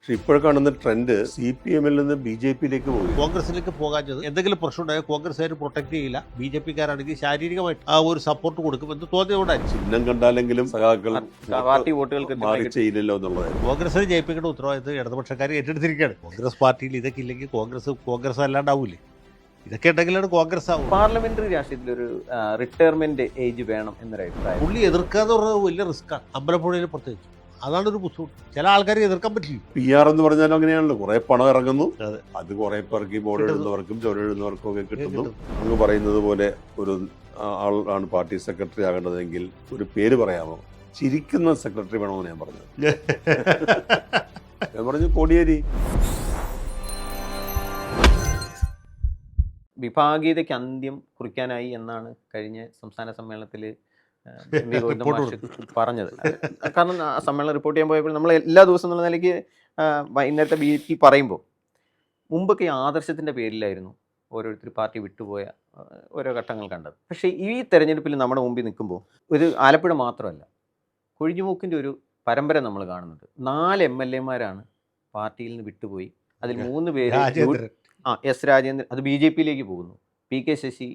പക്ഷെ ഇപ്പോൾ കാണുന്ന ട്രെൻഡ് CPM-ൽ നിന്ന് BJP-യിലേക്ക് പോയി. കോൺഗ്രസിലേക്ക് പോകാഞ്ഞത് എന്തെങ്കിലും പ്രശ്നം ഉണ്ടായാൽ കോൺഗ്രസ്സുകാർ പ്രൊട്ടക്ട് ചെയ്യില്ല, BJP-ക്കാരാണെങ്കിൽ ശാരീരികമായിട്ട് ആ ഒരു സപ്പോർട്ട് കൊടുക്കുമെന്ന് തോന്നിയതുകൊണ്ടായിരിക്കും. ചിഹ്നം കണ്ടാലെങ്കിലും സഖാക്കൾ പാർട്ടി വോട്ടുകൾക്ക് മാറി ചെയ്യില്ലല്ലോ എന്നുള്ളതായിരുന്നു. കോൺഗ്രസിന് ജയിപ്പിക്കേണ്ട ഉത്തരവാദിത്തം ഇടതുപക്ഷക്കാർ ഏറ്റെടുത്തിരിക്കുകയാണ്. കോൺഗ്രസ് പാർട്ടിയിൽ ഇതൊക്കെ ഇല്ലെങ്കിൽ കോൺഗ്രസ് അല്ലാണ്ടാവൂലേ? ഇതൊക്കെ ഉണ്ടെങ്കിലാണ് കോൺഗ്രസ് ആവും. പാർലമെന്ററി രാഷ്ട്രീയത്തിൽ ഒരു റിട്ടയർമെന്റ് ഏജ് വേണം എന്നൊരു അഭിപ്രായം. പുള്ളി എതിർക്കാന്ന് പറഞ്ഞത് വലിയ റിസ്ക്കാണ്. അമ്പലപ്പുഴയിൽ പ്രത്യേകിച്ച് അതാണ് ഒരു ബുദ്ധിമുട്ട്. ചില ആൾക്കാരെ എതിർക്കാൻ പറ്റില്ല. PR എന്ന് പറഞ്ഞാൽ അങ്ങനെയാണല്ലോ, കുറെ പണം ഇറങ്ങുന്നു, അതെ. അത് കുറെ പേർക്ക് ബോർഡ് എഴുതുന്നവർക്കും ചുവരെഴുതുന്നവർക്കും ഒക്കെ കിട്ടുന്നു. കിട്ടും. അങ്ങ് പറയുന്നത് പോലെ ഒരു ആളാണ് പാർട്ടി സെക്രട്ടറി ആകേണ്ടതെങ്കിൽ ഒരു പേര് പറയാമോ? ചിരിക്കുന്ന സെക്രട്ടറി വേണമെന്ന് ഞാൻ പറഞ്ഞത്. ഞാൻ പറഞ്ഞു കോടിയേരി. വിഭാഗീയതയ്ക്ക് അന്ത്യം കുറിക്കാനായി എന്നാണ് കഴിഞ്ഞ സംസ്ഥാന സമ്മേളനത്തിൽ പറഞ്ഞത്. കാരണം ആ സമ്മേളനം റിപ്പോർട്ട് ചെയ്യാൻ പോയപ്പോൾ നമ്മൾ എല്ലാ ദിവസവും എന്നുള്ള നിലയ്ക്ക് വൈകുന്നേരത്തെ BJP പറയുമ്പോൾ മുമ്പൊക്കെ ഈ ആദർശത്തിൻ്റെ പേരിലായിരുന്നു ഓരോരുത്തർ പാർട്ടി വിട്ടുപോയ ഓരോ ഘട്ടങ്ങൾ കണ്ടത്. പക്ഷേ ഈ തെരഞ്ഞെടുപ്പിൽ നമ്മുടെ മുമ്പിൽ നിൽക്കുമ്പോൾ ഒരു ആലപ്പുഴ മാത്രമല്ല, കൊഴിഞ്ഞുമൂക്കിൻ്റെ ഒരു പരമ്പര നമ്മൾ കാണുന്നുണ്ട്. 4 MLA-മാരാണ് പാർട്ടിയിൽ നിന്ന് വിട്ടുപോയി. അതിൽ 3 പേര് S. രാജേന്ദ്രൻ, അത് BJP-യിലേക്ക് പോകുന്നു. PK ശശി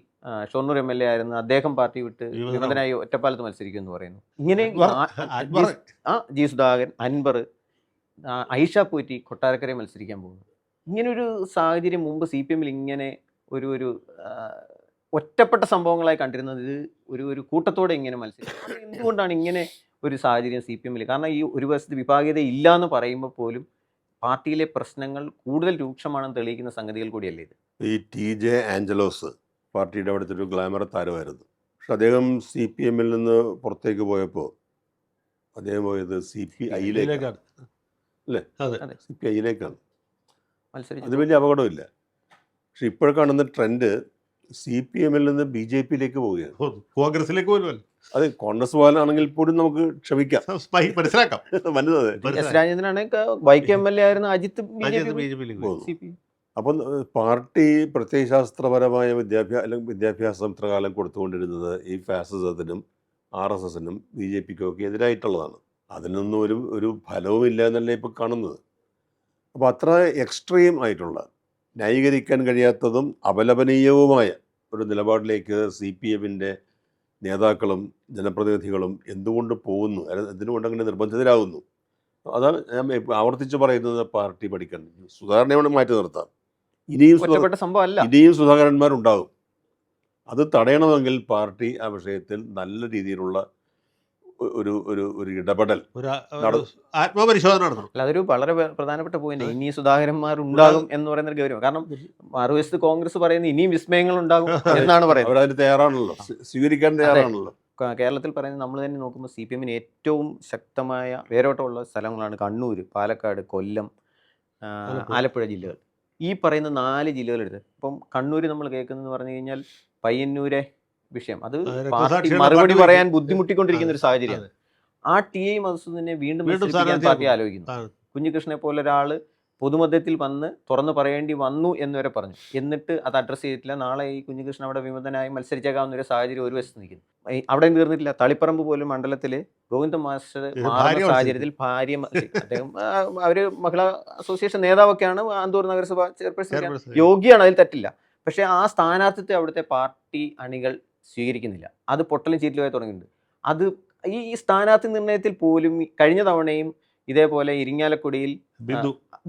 ഷൊർണൂർ MLA ആയിരുന്നു, അദ്ദേഹം പാർട്ടി വിട്ട് വിമതനായി ഒറ്റപ്പാലത്ത് മത്സരിക്കുമെന്ന് പറയുന്നു. ഇങ്ങനെ G. സുധാകരൻ, അൻവർ, ഐഷ പോറ്റി കൊട്ടാരക്കരയിൽ മത്സരിക്കാൻ പോകുന്നു. ഇങ്ങനൊരു സാഹചര്യം മുമ്പ് CPM-ൽ ഇങ്ങനെ ഒരു ഒറ്റപ്പെട്ട സംഭവങ്ങളായി കണ്ടിരുന്നത്. ഇത് ഒരു കൂട്ടത്തോടെ ഇങ്ങനെ മത്സരിക്കും. എന്തുകൊണ്ടാണ് ഇങ്ങനെ ഒരു സാഹചര്യം CPM-ൽ? കാരണം ഈ ഒരു വശത്ത് വിഭാഗീയത ഇല്ല എന്ന് പറയുമ്പോൾ പോലും പാർട്ടിയിലെ പ്രശ്നങ്ങൾ കൂടുതൽ രൂക്ഷമാണെന്ന് തെളിയിക്കുന്ന സംഗതികൾ കൂടിയല്ലേ ഇത്? ഈ TJ ആഞ്ചലോസ് പാർട്ടിയുടെ അവിടുത്തെ ഒരു ഗ്ലാമർ താരമായിരുന്നു. പക്ഷെ അദ്ദേഹം CPM-ൽ നിന്ന് പുറത്തേക്ക് പോയപ്പോൾ അദ്ദേഹം പോയത് CPI-യിലേക്കാണ്. അല്ലേ? CPI-യിലേക്കാണ്. അത് വലിയ അപകടമില്ല. പക്ഷെ ഇപ്പോൾ കാണുന്ന ട്രെൻഡ് CPM-ൽ നിന്ന് BJP-യിലേക്ക് പോവുകയാണ്. കോൺഗ്രസിലേക്ക് പോലും അത് കോൺഗ്രസ് പോലാണെങ്കിൽ പോലും നമുക്ക് ക്ഷമിക്കാം, മനസ്സിലാക്കാം. വലുത് S. രാജേന്ദ്രനാണെങ്കിൽ വൈക്കം MLA ആയിരുന്ന അജിത്ത് BJP-യിലേക്ക് പോകുന്നു. അപ്പം പാർട്ടി പ്രത്യയശാസ്ത്രപരമായ വിദ്യാഭ്യാസം ഇത്രകാലം കൊടുത്തുകൊണ്ടിരുന്നത് ഈ ഫാസിസത്തിനും RSS-നും BJP-ക്കും ഒക്കെ എതിരായിട്ടുള്ളതാണ്. അതിനൊന്നും ഒരു ഫലവും ഇല്ല എന്നല്ല ഇപ്പോൾ കാണുന്നത്. അപ്പോൾ അത്ര എക്സ്ട്രീം ആയിട്ടുള്ള, ന്യായീകരിക്കാൻ കഴിയാത്തതും അപലപനീയവുമായ ഒരു നിലപാടിലേക്ക് CPM-ന്റെ നേതാക്കളും ജനപ്രതിനിധികളും എന്തുകൊണ്ട് പോകുന്നു, എന്തുകൊണ്ട് അങ്ങനെ നിർബന്ധിതരാകുന്നു? അതാണ് ഞാൻ ആവർത്തിച്ച് പറയുന്നത്. പാർട്ടി പഠിക്കണം. സുധാകരനെ മാറ്റി നിർത്താം, ഇനിയും സുധാകരന്മാരുണ്ടാകും. അത് തടയണമെങ്കിൽ പാർട്ടി ആ വിഷയത്തിൽ നല്ല രീതിയിലുള്ള ഒരു ഇടപെടൽ, ആത്മപരിശോധന നടത്തണം. അല്ല, അതൊരു വളരെ പ്രധാനപ്പെട്ട പോയിന്റ്. ഇനി സുധാകരന്മാർ ഉണ്ടാകും എന്ന് പറയുന്ന ഗൗരവം. കാരണം മറുവശത്ത് കോൺഗ്രസ് പറയുന്നത് ഇനിയും വിസ്മയങ്ങൾ ഉണ്ടാകും എന്നാണ് പറയുന്നത്. അവരതിന് തയ്യാറാണല്ലോ, സ്വീകരിക്കാൻ തയ്യാറാണല്ലോ. കേരളത്തിൽ പറയുന്നത് നമ്മൾ തന്നെ നോക്കുമ്പോൾ CPM-ന് ഏറ്റവും ശക്തമായ വേരോട്ടമുള്ള സ്ഥലങ്ങളാണ് കണ്ണൂർ, പാലക്കാട്, കൊല്ലം, ആലപ്പുഴ ജില്ലകൾ. ഈ പറയുന്ന 4 ജില്ലകളെടുത്ത് ഇപ്പം കണ്ണൂർ നമ്മൾ കേൾക്കുന്നതെന്ന് പറഞ്ഞു കഴിഞ്ഞാൽ പയ്യന്നൂരെ വിഷയം, അത് പാർട്ടി മറുപടി പറയാൻ ബുദ്ധിമുട്ടിക്കൊണ്ടിരിക്കുന്ന ഒരു സാഹചര്യമാണ്. ആ TI മധുസൂദനെ വീണ്ടും പാർട്ടി ആലോചിക്കുന്നു. കുഞ്ഞികൃഷ്ണനെ പോലെ ഒരാൾ പൊതുമധ്യത്തിൽ വന്ന് തുറന്നു പറയേണ്ടി വന്നു എന്നുവരെ പറഞ്ഞു. എന്നിട്ട് അത് അഡ്രസ്സ് ചെയ്തിട്ടില്ല. നാളെ ഈ കുഞ്ഞികൃഷ്ണൻ അവിടെ വിമതനായി മത്സരിച്ചേക്കാവുന്ന ഒരു സാഹചര്യം ഒരു വശത്ത് നിൽക്കുന്നു. അവിടെ തീർന്നിട്ടില്ല. തളിപ്പറമ്പ് പോലും മണ്ഡലത്തിൽ ഗോവിന്ദ മാസ്റ്റർ മാറുന്ന സാഹചര്യത്തിൽ ഭാര്യ, അദ്ദേഹം അവർ മഹിളാ അസോസിയേഷൻ നേതാവൊക്കെയാണ്, ആന്തൂർ നഗരസഭ ചെയർപേഴ്സൺ, യോഗ്യയാണ്, അതിൽ തെറ്റില്ല. പക്ഷേ ആ സ്ഥാനാർത്ഥിത്വം അവിടുത്തെ പാർട്ടി അണികൾ സ്വീകരിക്കുന്നില്ല. അത് പൊട്ടലും ചീറ്റലുമായി തുടങ്ങിയിട്ടുണ്ട്. അത് ഈ സ്ഥാനാർത്ഥി നിർണയത്തിൽ പോലും കഴിഞ്ഞ തവണയും ഇതേപോലെ ഇരിങ്ങാലക്കുടിയിൽ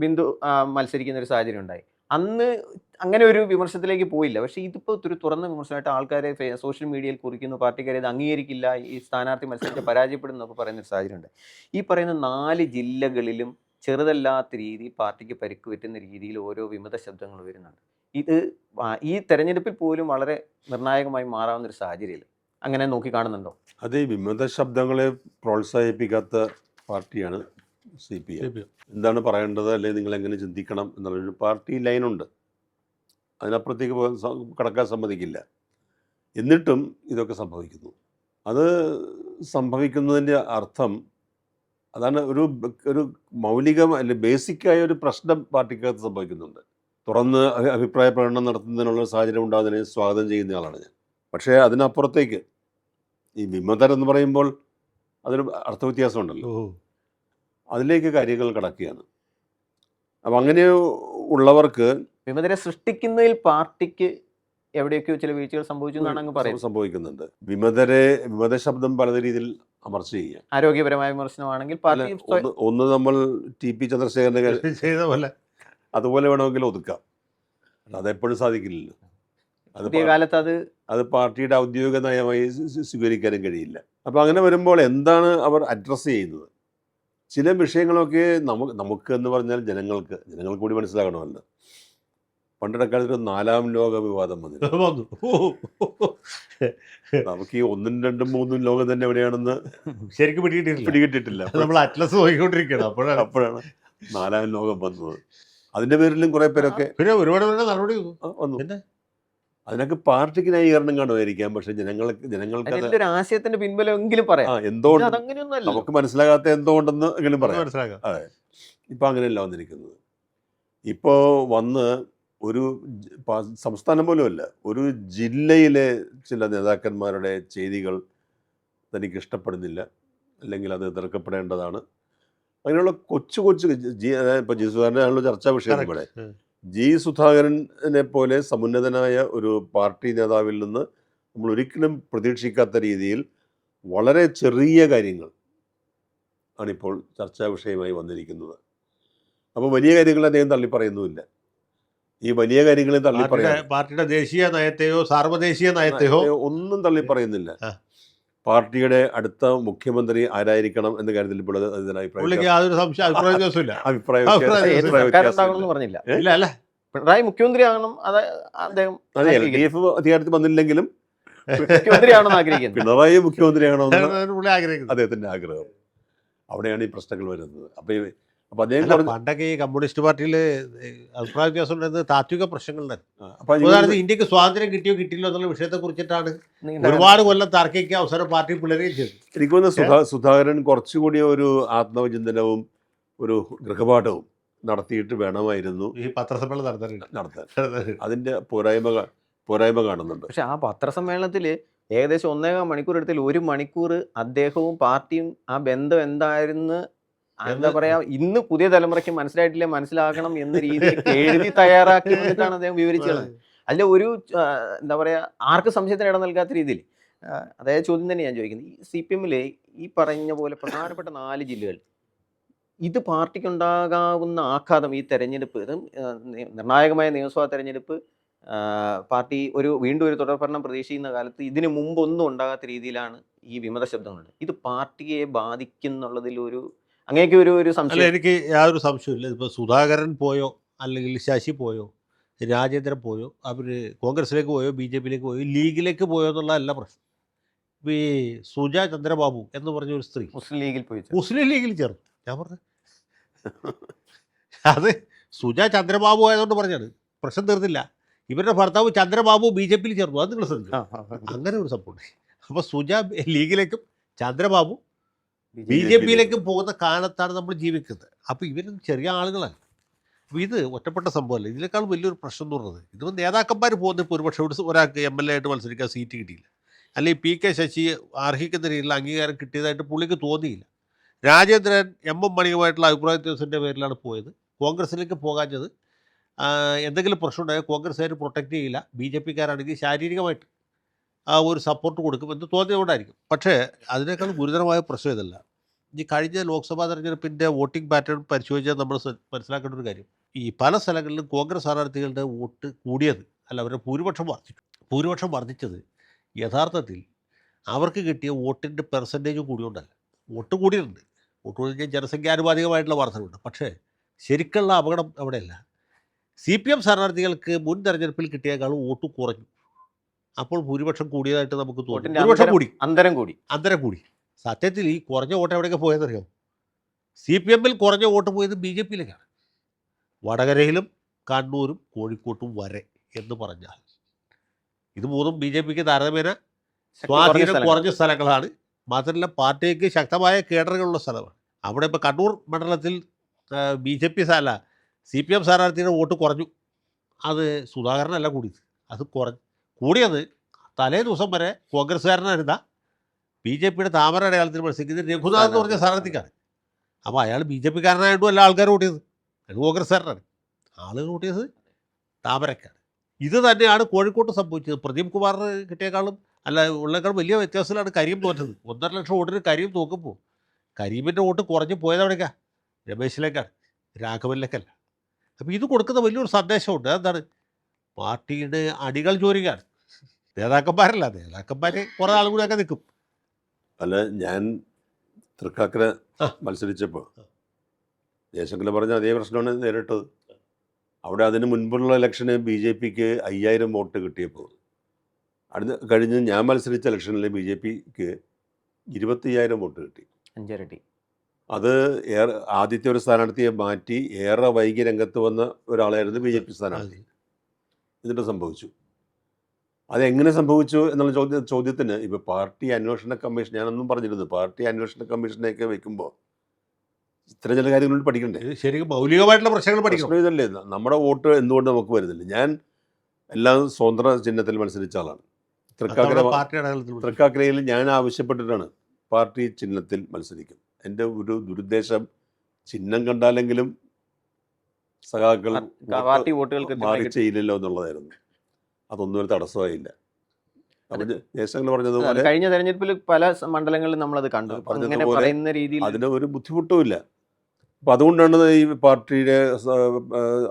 ബിന്ദു മത്സരിക്കുന്ന ഒരു സാഹചര്യം ഉണ്ടായി. അന്ന് അങ്ങനെ ഒരു വിമർശനത്തിലേക്ക് പോയില്ല. പക്ഷേ ഇതിപ്പോൾ ഒരു തുറന്ന വിമർശനമായിട്ട് ആൾക്കാരെ സോഷ്യൽ മീഡിയയിൽ കുറിക്കുന്നു, പാർട്ടിക്കാരെ ഇത് അംഗീകരിക്കില്ല, ഈ സ്ഥാനാർത്ഥി മത്സരിച്ച് പരാജയപ്പെടുന്നു എന്നൊക്കെ പറയുന്നൊരു സാഹചര്യമുണ്ട്. ഈ പറയുന്ന 4 ജില്ലകളിലും ചെറുതല്ലാത്ത രീതിയിൽ പാർട്ടിക്ക് പരിക്ക് പറ്റുന്ന രീതിയിൽ ഓരോ വിമത ശബ്ദങ്ങൾ വരുന്നുണ്ട്. ഇത് ഈ തെരഞ്ഞെടുപ്പിൽ പോലും വളരെ നിർണായകമായി മാറാവുന്ന ഒരു സാഹചര്യം അങ്ങനെ നോക്കി കാണുന്നുണ്ടോ? അത് ഈ വിമത ശബ്ദങ്ങളെ പ്രോത്സാഹിപ്പിക്കാത്ത പാർട്ടിയാണ് CPM. എന്താണ് പറയേണ്ടത്, അല്ലെങ്കിൽ നിങ്ങൾ എങ്ങനെ ചിന്തിക്കണം എന്നുള്ളൊരു പാർട്ടി ലൈനുണ്ട്. അതിനപ്പുറത്തേക്ക് കടക്കാൻ സമ്മതിക്കില്ല. എന്നിട്ടും ഇതൊക്കെ സംഭവിക്കുന്നു. അത് സംഭവിക്കുന്നതിൻ്റെ അർത്ഥം അതാണ്, ഒരു മൗലിക അല്ലെങ്കിൽ ബേസിക്കായ ഒരു പ്രശ്നം പാർട്ടിക്കകത്ത് സംഭവിക്കുന്നുണ്ട്. തുറന്ന് അഭിപ്രായ പ്രകടനം നടത്തുന്നതിനുള്ള സാഹചര്യം ഉണ്ടാകുന്നതിനെ സ്വാഗതം ചെയ്യുന്ന ആളാണ് ഞാൻ. പക്ഷേ അതിനപ്പുറത്തേക്ക് ഈ വിമതരെന്ന് പറയുമ്പോൾ അതൊരു അർത്ഥവ്യത്യാസമുണ്ടല്ലോ, അതിലേക്ക് കാര്യങ്ങൾ കടക്കുകയാണ്. അപ്പം അങ്ങനെ ഉള്ളവർക്ക് വിമതരെ സൃഷ്ടിക്കുന്നതിൽ പാർട്ടിക്ക് എവിടെയൊക്കെയോ ചില വീഴ്ചകൾ സംഭവിച്ചു എന്നാണ് അങ്ങ് പറയുന്നത്. സംഭവിക്കുന്നുണ്ട്. വിമത ശബ്ദം പല രീതിയിൽ അമർച്ച ചെയ്യുക. ആരോഗ്യപരമായ വിമർശനമാണെങ്കിൽ പാർട്ടി ഒന്ന് നമ്മൾ TP ചന്ദ്രശേഖരന്റെ ചെയ്ത പോലെ അതുപോലെ വേണമെങ്കിൽ ഒതുക്കാം. അതെപ്പോഴും സാധിക്കില്ലല്ലോ. പുതിയ കാലത്ത് അത് പാർട്ടിയുടെ ഔദ്യോഗിക നയമായി സ്വീകരിക്കാനും കഴിയില്ല. അപ്പോൾ അങ്ങനെ വരുമ്പോൾ എന്താണ് അവർ അഡ്രസ്സ് ചെയ്യുന്നത്? ചില വിഷയങ്ങളൊക്കെ നമുക്ക് എന്ന് പറഞ്ഞാൽ ജനങ്ങൾക്ക് കൂടി മനസ്സിലാക്കണമല്ലോ. പണ്ടിടക്കാലത്ത് 4ാം ലോക വിവാദം വന്നു. നമുക്ക് ഈ 1ഉം 2ഉം 3ഉം ലോകം തന്നെ എവിടെയാണെന്ന് ശരിക്കും പിടികിട്ടിട്ടില്ല. നമ്മൾ അറ്റ്ലസ് നോക്കിക്കൊണ്ടിരിക്കുകയാണ്. അപ്പോഴാണ് 4ാം ലോകം വന്നത്. അതിന്റെ പേരിലും കുറെ പേരൊക്കെ പിന്നെ ഒരുപാട് നടപടി വന്നു. അതിനൊക്കെ പാർട്ടിക്ക് ന്യായീകരണം കാണുമായിരിക്കാം. പക്ഷെ ജനങ്ങൾക്ക് ആശയത്തിന്റെ പിൻബലമെങ്കിലും പറയാം. എന്തുകൊണ്ട് നമുക്ക് മനസ്സിലാകാത്ത എന്തുകൊണ്ടെന്ന് എങ്കിലും പറയാം. അതെ, ഇപ്പൊ അങ്ങനെയല്ല വന്നിരിക്കുന്നത്. ഇപ്പോ വന്ന് ഒരു സംസ്ഥാനം പോലുമല്ല, ഒരു ജില്ലയിലെ ചില നേതാക്കന്മാരുടെ ചെയ്തികൾ തനിക്ക് ഇഷ്ടപ്പെടുന്നില്ല, അല്ലെങ്കിൽ അത് എതിർക്കപ്പെടേണ്ടതാണ്. അങ്ങനെയുള്ള കൊച്ചു ഇപ്പോൾ ജി സുധാകരനാണല്ലോ ചർച്ചാ വിഷയം. ഇവിടെ ജി സുധാകരനെ പോലെ സമുന്നതനായ ഒരു പാർട്ടി നേതാവിൽ നിന്ന് നമ്മൾ ഒരിക്കലും പ്രതീക്ഷിക്കാത്ത രീതിയിൽ വളരെ ചെറിയ കാര്യങ്ങൾ ആണിപ്പോൾ ചർച്ചാ വിഷയമായി വന്നിരിക്കുന്നത്. അപ്പോൾ വലിയ കാര്യങ്ങൾ അദ്ദേഹം തള്ളിപ്പറയുന്നുമില്ല. ഈ വലിയ കാര്യങ്ങളെ തള്ളിപ്പറയാൻ പാർട്ടിയുടെ ദേശീയ നയത്തെയോ സാർവദേശീയ നയത്തെയോ ഒന്നും തള്ളിപ്പറയുന്നില്ല. പാർട്ടിയുടെ അടുത്ത മുഖ്യമന്ത്രി ആരായിരിക്കണം എന്ന കാര്യത്തിൽ ഇപ്പോൾ പിണറായി മുഖ്യമന്ത്രി ആകണം. LDF അധികാരത്തിൽ വന്നില്ലെങ്കിലും മുഖ്യമന്ത്രിയാണെന്ന് ആഗ്രഹിക്കുന്നത്, പിണറായി മുഖ്യമന്ത്രി ആകണമെന്ന് അദ്ദേഹത്തിന്റെ ആഗ്രഹം. അവിടെയാണ് ഈ പ്രശ്നങ്ങൾ വരുന്നത്. അപ്പൊ അദ്ദേഹം പണ്ടൊക്കെ ഈ കമ്മ്യൂണിസ്റ്റ് പാർട്ടിയിൽ അഭിപ്രായ വ്യത്യാസം ഉണ്ടായിരുന്നത് താത്വിക പ്രശ്നങ്ങളുണ്ടായിരുന്നു. ഇന്ത്യക്ക് സ്വാതന്ത്ര്യം കിട്ടിയോ കിട്ടിയില്ലോ എന്നുള്ള വിഷയത്തെ കുറിച്ചിട്ടാണ് ഒരുപാട് കൊല്ലം തർക്കിക്കാൻ അവസരം പാർട്ടി പിളരുകയും ചെയ്തു. എനിക്ക് തോന്നുന്നു സുധാകരൻ കുറച്ചുകൂടി ഒരു ആത്മവിചിന്തനവും ഒരു ഗൃഹപാഠവും നടത്തിയിട്ട് വേണമായിരുന്നു ഈ പത്രസമ്മേളനം നടത്താൻ. അതിന്റെ പോരായ്മ കാണുന്നുണ്ട്. പക്ഷെ ആ പത്രസമ്മേളനത്തിൽ ഏകദേശം 1.25 മണിക്കൂർ എടുത്തിൽ 1 മണിക്കൂർ അദ്ദേഹവും പാർട്ടിയും ആ ബന്ധം എന്തായിരുന്നു, എന്താ പറയാ, ഇന്ന് പുതിയ തലമുറയ്ക്ക് മനസ്സിലായിട്ടില്ല, മനസ്സിലാക്കണം എന്ന രീതിയിൽ എഴുതി തയ്യാറാക്കി വന്നിട്ടാണ് അദ്ദേഹം വിവരിച്ചത്. അതിൽ ഒരു എന്താ പറയാ, ആർക്ക് സംശയത്തിന് ഇടം നൽകാത്ത രീതിയിൽ അതായത് ചോദ്യം തന്നെ ഞാൻ ചോദിക്കുന്നത്, ഈ CPM ഈ പറഞ്ഞ പോലെ പ്രധാനപ്പെട്ട 4 ജില്ലകൾ, ഇത് പാർട്ടിക്കുണ്ടാകാവുന്ന ആഘാതം, ഈ തെരഞ്ഞെടുപ്പ്, ഇത് നിർണായകമായ നിയമസഭാ തെരഞ്ഞെടുപ്പ്, പാർട്ടി വീണ്ടും ഒരു തുടർഭരണം പ്രതീക്ഷിക്കുന്ന കാലത്ത് ഇതിനു മുമ്പൊന്നും ഉണ്ടാകാത്ത രീതിയിലാണ് ഈ വിമത ശബ്ദങ്ങളുണ്ട്. ഇത് പാർട്ടിയെ ബാധിക്കുന്നുള്ളതിൽ അങ്ങനെയൊക്കെ ഒരു സംശയം. എനിക്ക് യാതൊരു സംശയമില്ല. ഇപ്പോൾ സുധാകരൻ പോയോ, അല്ലെങ്കിൽ ശശി പോയോ, രാജേന്ദ്രൻ പോയോ, അവർ കോൺഗ്രസിലേക്ക് പോയോ, BJPയിലേക്ക് പോയോ, ലീഗിലേക്ക് പോയോ എന്നുള്ളതല്ല പ്രശ്നം. ഇപ്പോൾ ഈ സുജ ചന്ദ്രബാബു എന്ന് പറഞ്ഞ ഒരു സ്ത്രീ മുസ്ലിം ലീഗിൽ ചേർന്നു. ഞാൻ പറഞ്ഞു അത് സുജ ചന്ദ്രബാബു ആയതുകൊണ്ട് പറഞ്ഞാണ്, പ്രശ്നം തീർന്നില്ല. ഇവരുടെ ഭർത്താവ് ചന്ദ്രബാബു BJPയിൽ ചേർന്നു. അത് നിങ്ങൾ ശ്രദ്ധിച്ചു. അങ്ങനെ ഒരു സംഭവം. അപ്പോൾ സുജ ലീഗിലേക്കും ചന്ദ്രബാബു BJPയിലേക്കും പോകുന്ന കാലത്താണ് നമ്മൾ ജീവിക്കുന്നത്. അപ്പോൾ ഇവരും ചെറിയ ആളുകളല്ല. അപ്പോൾ ഇത് ഒറ്റപ്പെട്ട സംഭവമല്ല. ഇതിനേക്കാൾ വലിയൊരു പ്രശ്നം എന്ന് പറയുന്നത്, ഇതിപ്പോൾ നേതാക്കന്മാർ പോകുന്ന ഇപ്പോൾ ഒരുപക്ഷെ ഒരാൾക്ക് MLA ആയിട്ട് മത്സരിക്കാൻ സീറ്റ് കിട്ടിയില്ല, അല്ലെങ്കിൽ PK ശശി അർഹിക്കുന്ന രീതിയിലുള്ള അംഗീകാരം കിട്ടിയതായിട്ട് പുള്ളിക്ക് തോന്നിയില്ല. രാജേന്ദ്രൻ MM മണിയുമായിട്ടുള്ള അഭിപ്രായ വ്യത്യാസത്തിൻ്റെ പേരിലാണ് പോയത്. കോൺഗ്രസിലേക്ക് പോകാഞ്ഞത് എന്തെങ്കിലും പ്രശ്നം ഉണ്ടായാൽ കോൺഗ്രസ്സുകാർ പ്രൊട്ടക്റ്റ് ചെയ്യില്ല, BJPക്കാരാണെങ്കിൽ ശാരീരികമായിട്ട് ഒരു സപ്പോർട്ട് കൊടുക്കുമെന്ന് തോന്നിയതുകൊണ്ടായിരിക്കും. പക്ഷേ അതിനേക്കാൾ ഗുരുതരമായ പ്രശ്നം ഇതല്ല. ഈ കഴിഞ്ഞ ലോക്സഭാ തെരഞ്ഞെടുപ്പിൻ്റെ വോട്ടിംഗ് പാറ്റേൺ പരിശോധിച്ചാൽ നമ്മൾ മനസ്സിലാക്കേണ്ട ഒരു കാര്യം, ഈ പല സ്ഥലങ്ങളിലും കോൺഗ്രസ് സ്ഥാനാർത്ഥികളുടെ വോട്ട് കൂടിയത്, അല്ല അവരുടെ ഭൂരിപക്ഷം വർദ്ധിച്ചത് യഥാർത്ഥത്തിൽ അവർക്ക് കിട്ടിയ വോട്ടിൻ്റെ പെർസെൻറ്റേജ് കൂടിയോണ്ടല്ല. വോട്ട് കൂടിയിട്ടുണ്ട്, വോട്ട് കൂടി ജനസംഖ്യാനുപാതികമായിട്ടുള്ള വർധനമുണ്ട്. പക്ഷേ ശരിക്കുള്ള അപകടം അവിടെയല്ല. CPM സ്ഥാനാർത്ഥികൾക്ക് മുൻ തെരഞ്ഞെടുപ്പിൽ കിട്ടിയേക്കാളും വോട്ട് കുറഞ്ഞു. അപ്പോൾ ഭൂരിപക്ഷം കൂടിയതായിട്ട് നമുക്ക് തോന്നുന്നു. ഭൂരിപക്ഷം കൂടി, അന്തരം കൂടി. സത്യത്തിൽ ഈ കുറഞ്ഞ വോട്ട് എവിടെയൊക്കെ പോയതെന്നറിയാം. CPMൽ കുറഞ്ഞ വോട്ട് പോയത് BJPയിലേക്കാണ്. വടകരയിലും കണ്ണൂരും കോഴിക്കോട്ടും വരെ എന്ന് പറഞ്ഞാൽ ഇത് മൂന്നും BJPക്ക് താരതമ്യേന സ്വാധീനം കുറഞ്ഞ സ്ഥലങ്ങളാണ്. മാത്രമല്ല പാർട്ടിക്ക് ശക്തമായ കേഡറുകളുള്ള സ്ഥലമാണ്. അവിടെ ഇപ്പോൾ കണ്ണൂർ മണ്ഡലത്തിൽ CPM സ്ഥാനാർത്ഥിയുടെ വോട്ട് കുറഞ്ഞു. അത് സുധാകരനല്ല കൂടിയത്, അത് കൂടിയത് തലേ ദിവസം വരെ കോൺഗ്രസ്സുകാരനായിരുന്ന BJPയുടെ താമര അടയാളത്തിൽ മത്സരിക്കുന്നത് രഘുനാഥ് എന്ന് പറഞ്ഞ സ്ഥാനാർത്ഥിക്കാണ്. അപ്പോൾ അയാൾ BJPക്കാരനായിട്ടും എല്ലാ ആൾക്കാരും വോട്ട് ചെയ്തത്. അത് കോൺഗ്രസ്സുകാരനാണ്. ആളുകൾ കൂട്ടിയത് താമരക്കാണ്. ഇത് തന്നെയാണ് കോഴിക്കോട്ട് സംഭവിച്ചത്. പ്രദീപ് കുമാറിന് കിട്ടിയേക്കാളും അല്ല ഉള്ളേക്കാളും വലിയ വ്യത്യാസത്തിലാണ് കരീം തോറ്റത്. 1.5 ലക്ഷം വോട്ടിന് കരീം തോക്കുമ്പോൾ കരീമിൻ്റെ വോട്ട് കുറഞ്ഞ് പോയത് എവിടേക്കാണ്? രമേശിലേക്കാണ്, രാഘവനിലേക്കല്ല. അപ്പോൾ ഇത് കൊടുക്കുന്ന വലിയൊരു സന്ദേശമുണ്ട്. എന്താണ്? പാർട്ടിയുടെ അടികൾ ചോരുകയാണ്. നേതാക്കന്മാർ കുറേ ആളും കൂടിയൊക്കെ നിൽക്കും. അല്ല, ഞാൻ തൃക്കാക്കര ആ. മത്സരിച്ചപ്പോൾ ജയശങ്കർ പറഞ്ഞ അതേ പ്രശ്നമാണ് നേരിട്ടത്. അവിടെ അതിന് മുൻപുള്ള ഇലക്ഷന് BJPക്ക് 5000 വോട്ട് കിട്ടിയപ്പോൾ അടുത്ത കഴിഞ്ഞ് ഞാൻ മത്സരിച്ച ഇലക്ഷനിൽ BJPക്ക് 25,000 വോട്ട് കിട്ടി. 5 ഇരട്ടി. അത് ആദ്യത്തെ ഒരു സ്ഥാനാർത്ഥിയെ മാറ്റി ഏറെ വൈകി രംഗത്ത് വന്ന ഒരാളായിരുന്നു BJP സ്ഥാനാർത്ഥി. എന്നിട്ട് സംഭവിച്ചു. അതെങ്ങനെ സംഭവിച്ചു എന്നുള്ള ചോദ്യത്തിന് ഇപ്പോൾ പാർട്ടി അന്വേഷണ കമ്മീഷൻ, ഞാനൊന്നും പറഞ്ഞിരുന്നു, പാർട്ടി അന്വേഷണ കമ്മീഷനെയൊക്കെ വെക്കുമ്പോൾ ഇത്തരം ചില കാര്യങ്ങൾ പഠിക്കണ്ടേ? ഇത് ശരിക്കും മൗലികമായിട്ടുള്ള പ്രശ്നങ്ങൾ പഠിക്കണം. പ്രശ്നം ഇതല്ലേ, നമ്മുടെ വോട്ട് എന്തുകൊണ്ട് നമുക്ക് വരുന്നില്ല? ഞാൻ എല്ലാം സ്വതന്ത്ര ചിഹ്നത്തിൽ മത്സരിച്ച ആളാണ്. തൃക്കാക്കരയിൽ ഞാൻ ആവശ്യപ്പെട്ടിട്ടാണ് പാർട്ടി ചിഹ്നത്തിൽ മത്സരിക്കും. എൻ്റെ ഒരു ദുരുദ്ദേശം ചിഹ്നം കണ്ടാലെങ്കിലും സഖാക്കൾ പാർട്ടി വോട്ടുകൾ മാറി ചെയ്യില്ലല്ലോ എന്നുള്ളതായിരുന്നു. അതൊന്നും ഒരു തടസ്സമായില്ല. അപ്പോൾ ജയശങ്കർ പറഞ്ഞതുപോലെ കഴിഞ്ഞ തെരഞ്ഞെടുപ്പിൽ പല മണ്ഡലങ്ങളിലും നമ്മളത് കണ്ടു. അങ്ങനെ പറയുന്ന രീതിയിൽ അതിന് ഒരു ബുദ്ധിമുട്ടുമില്ല. അപ്പം അതുകൊണ്ടാണ് ഈ പാർട്ടിയുടെ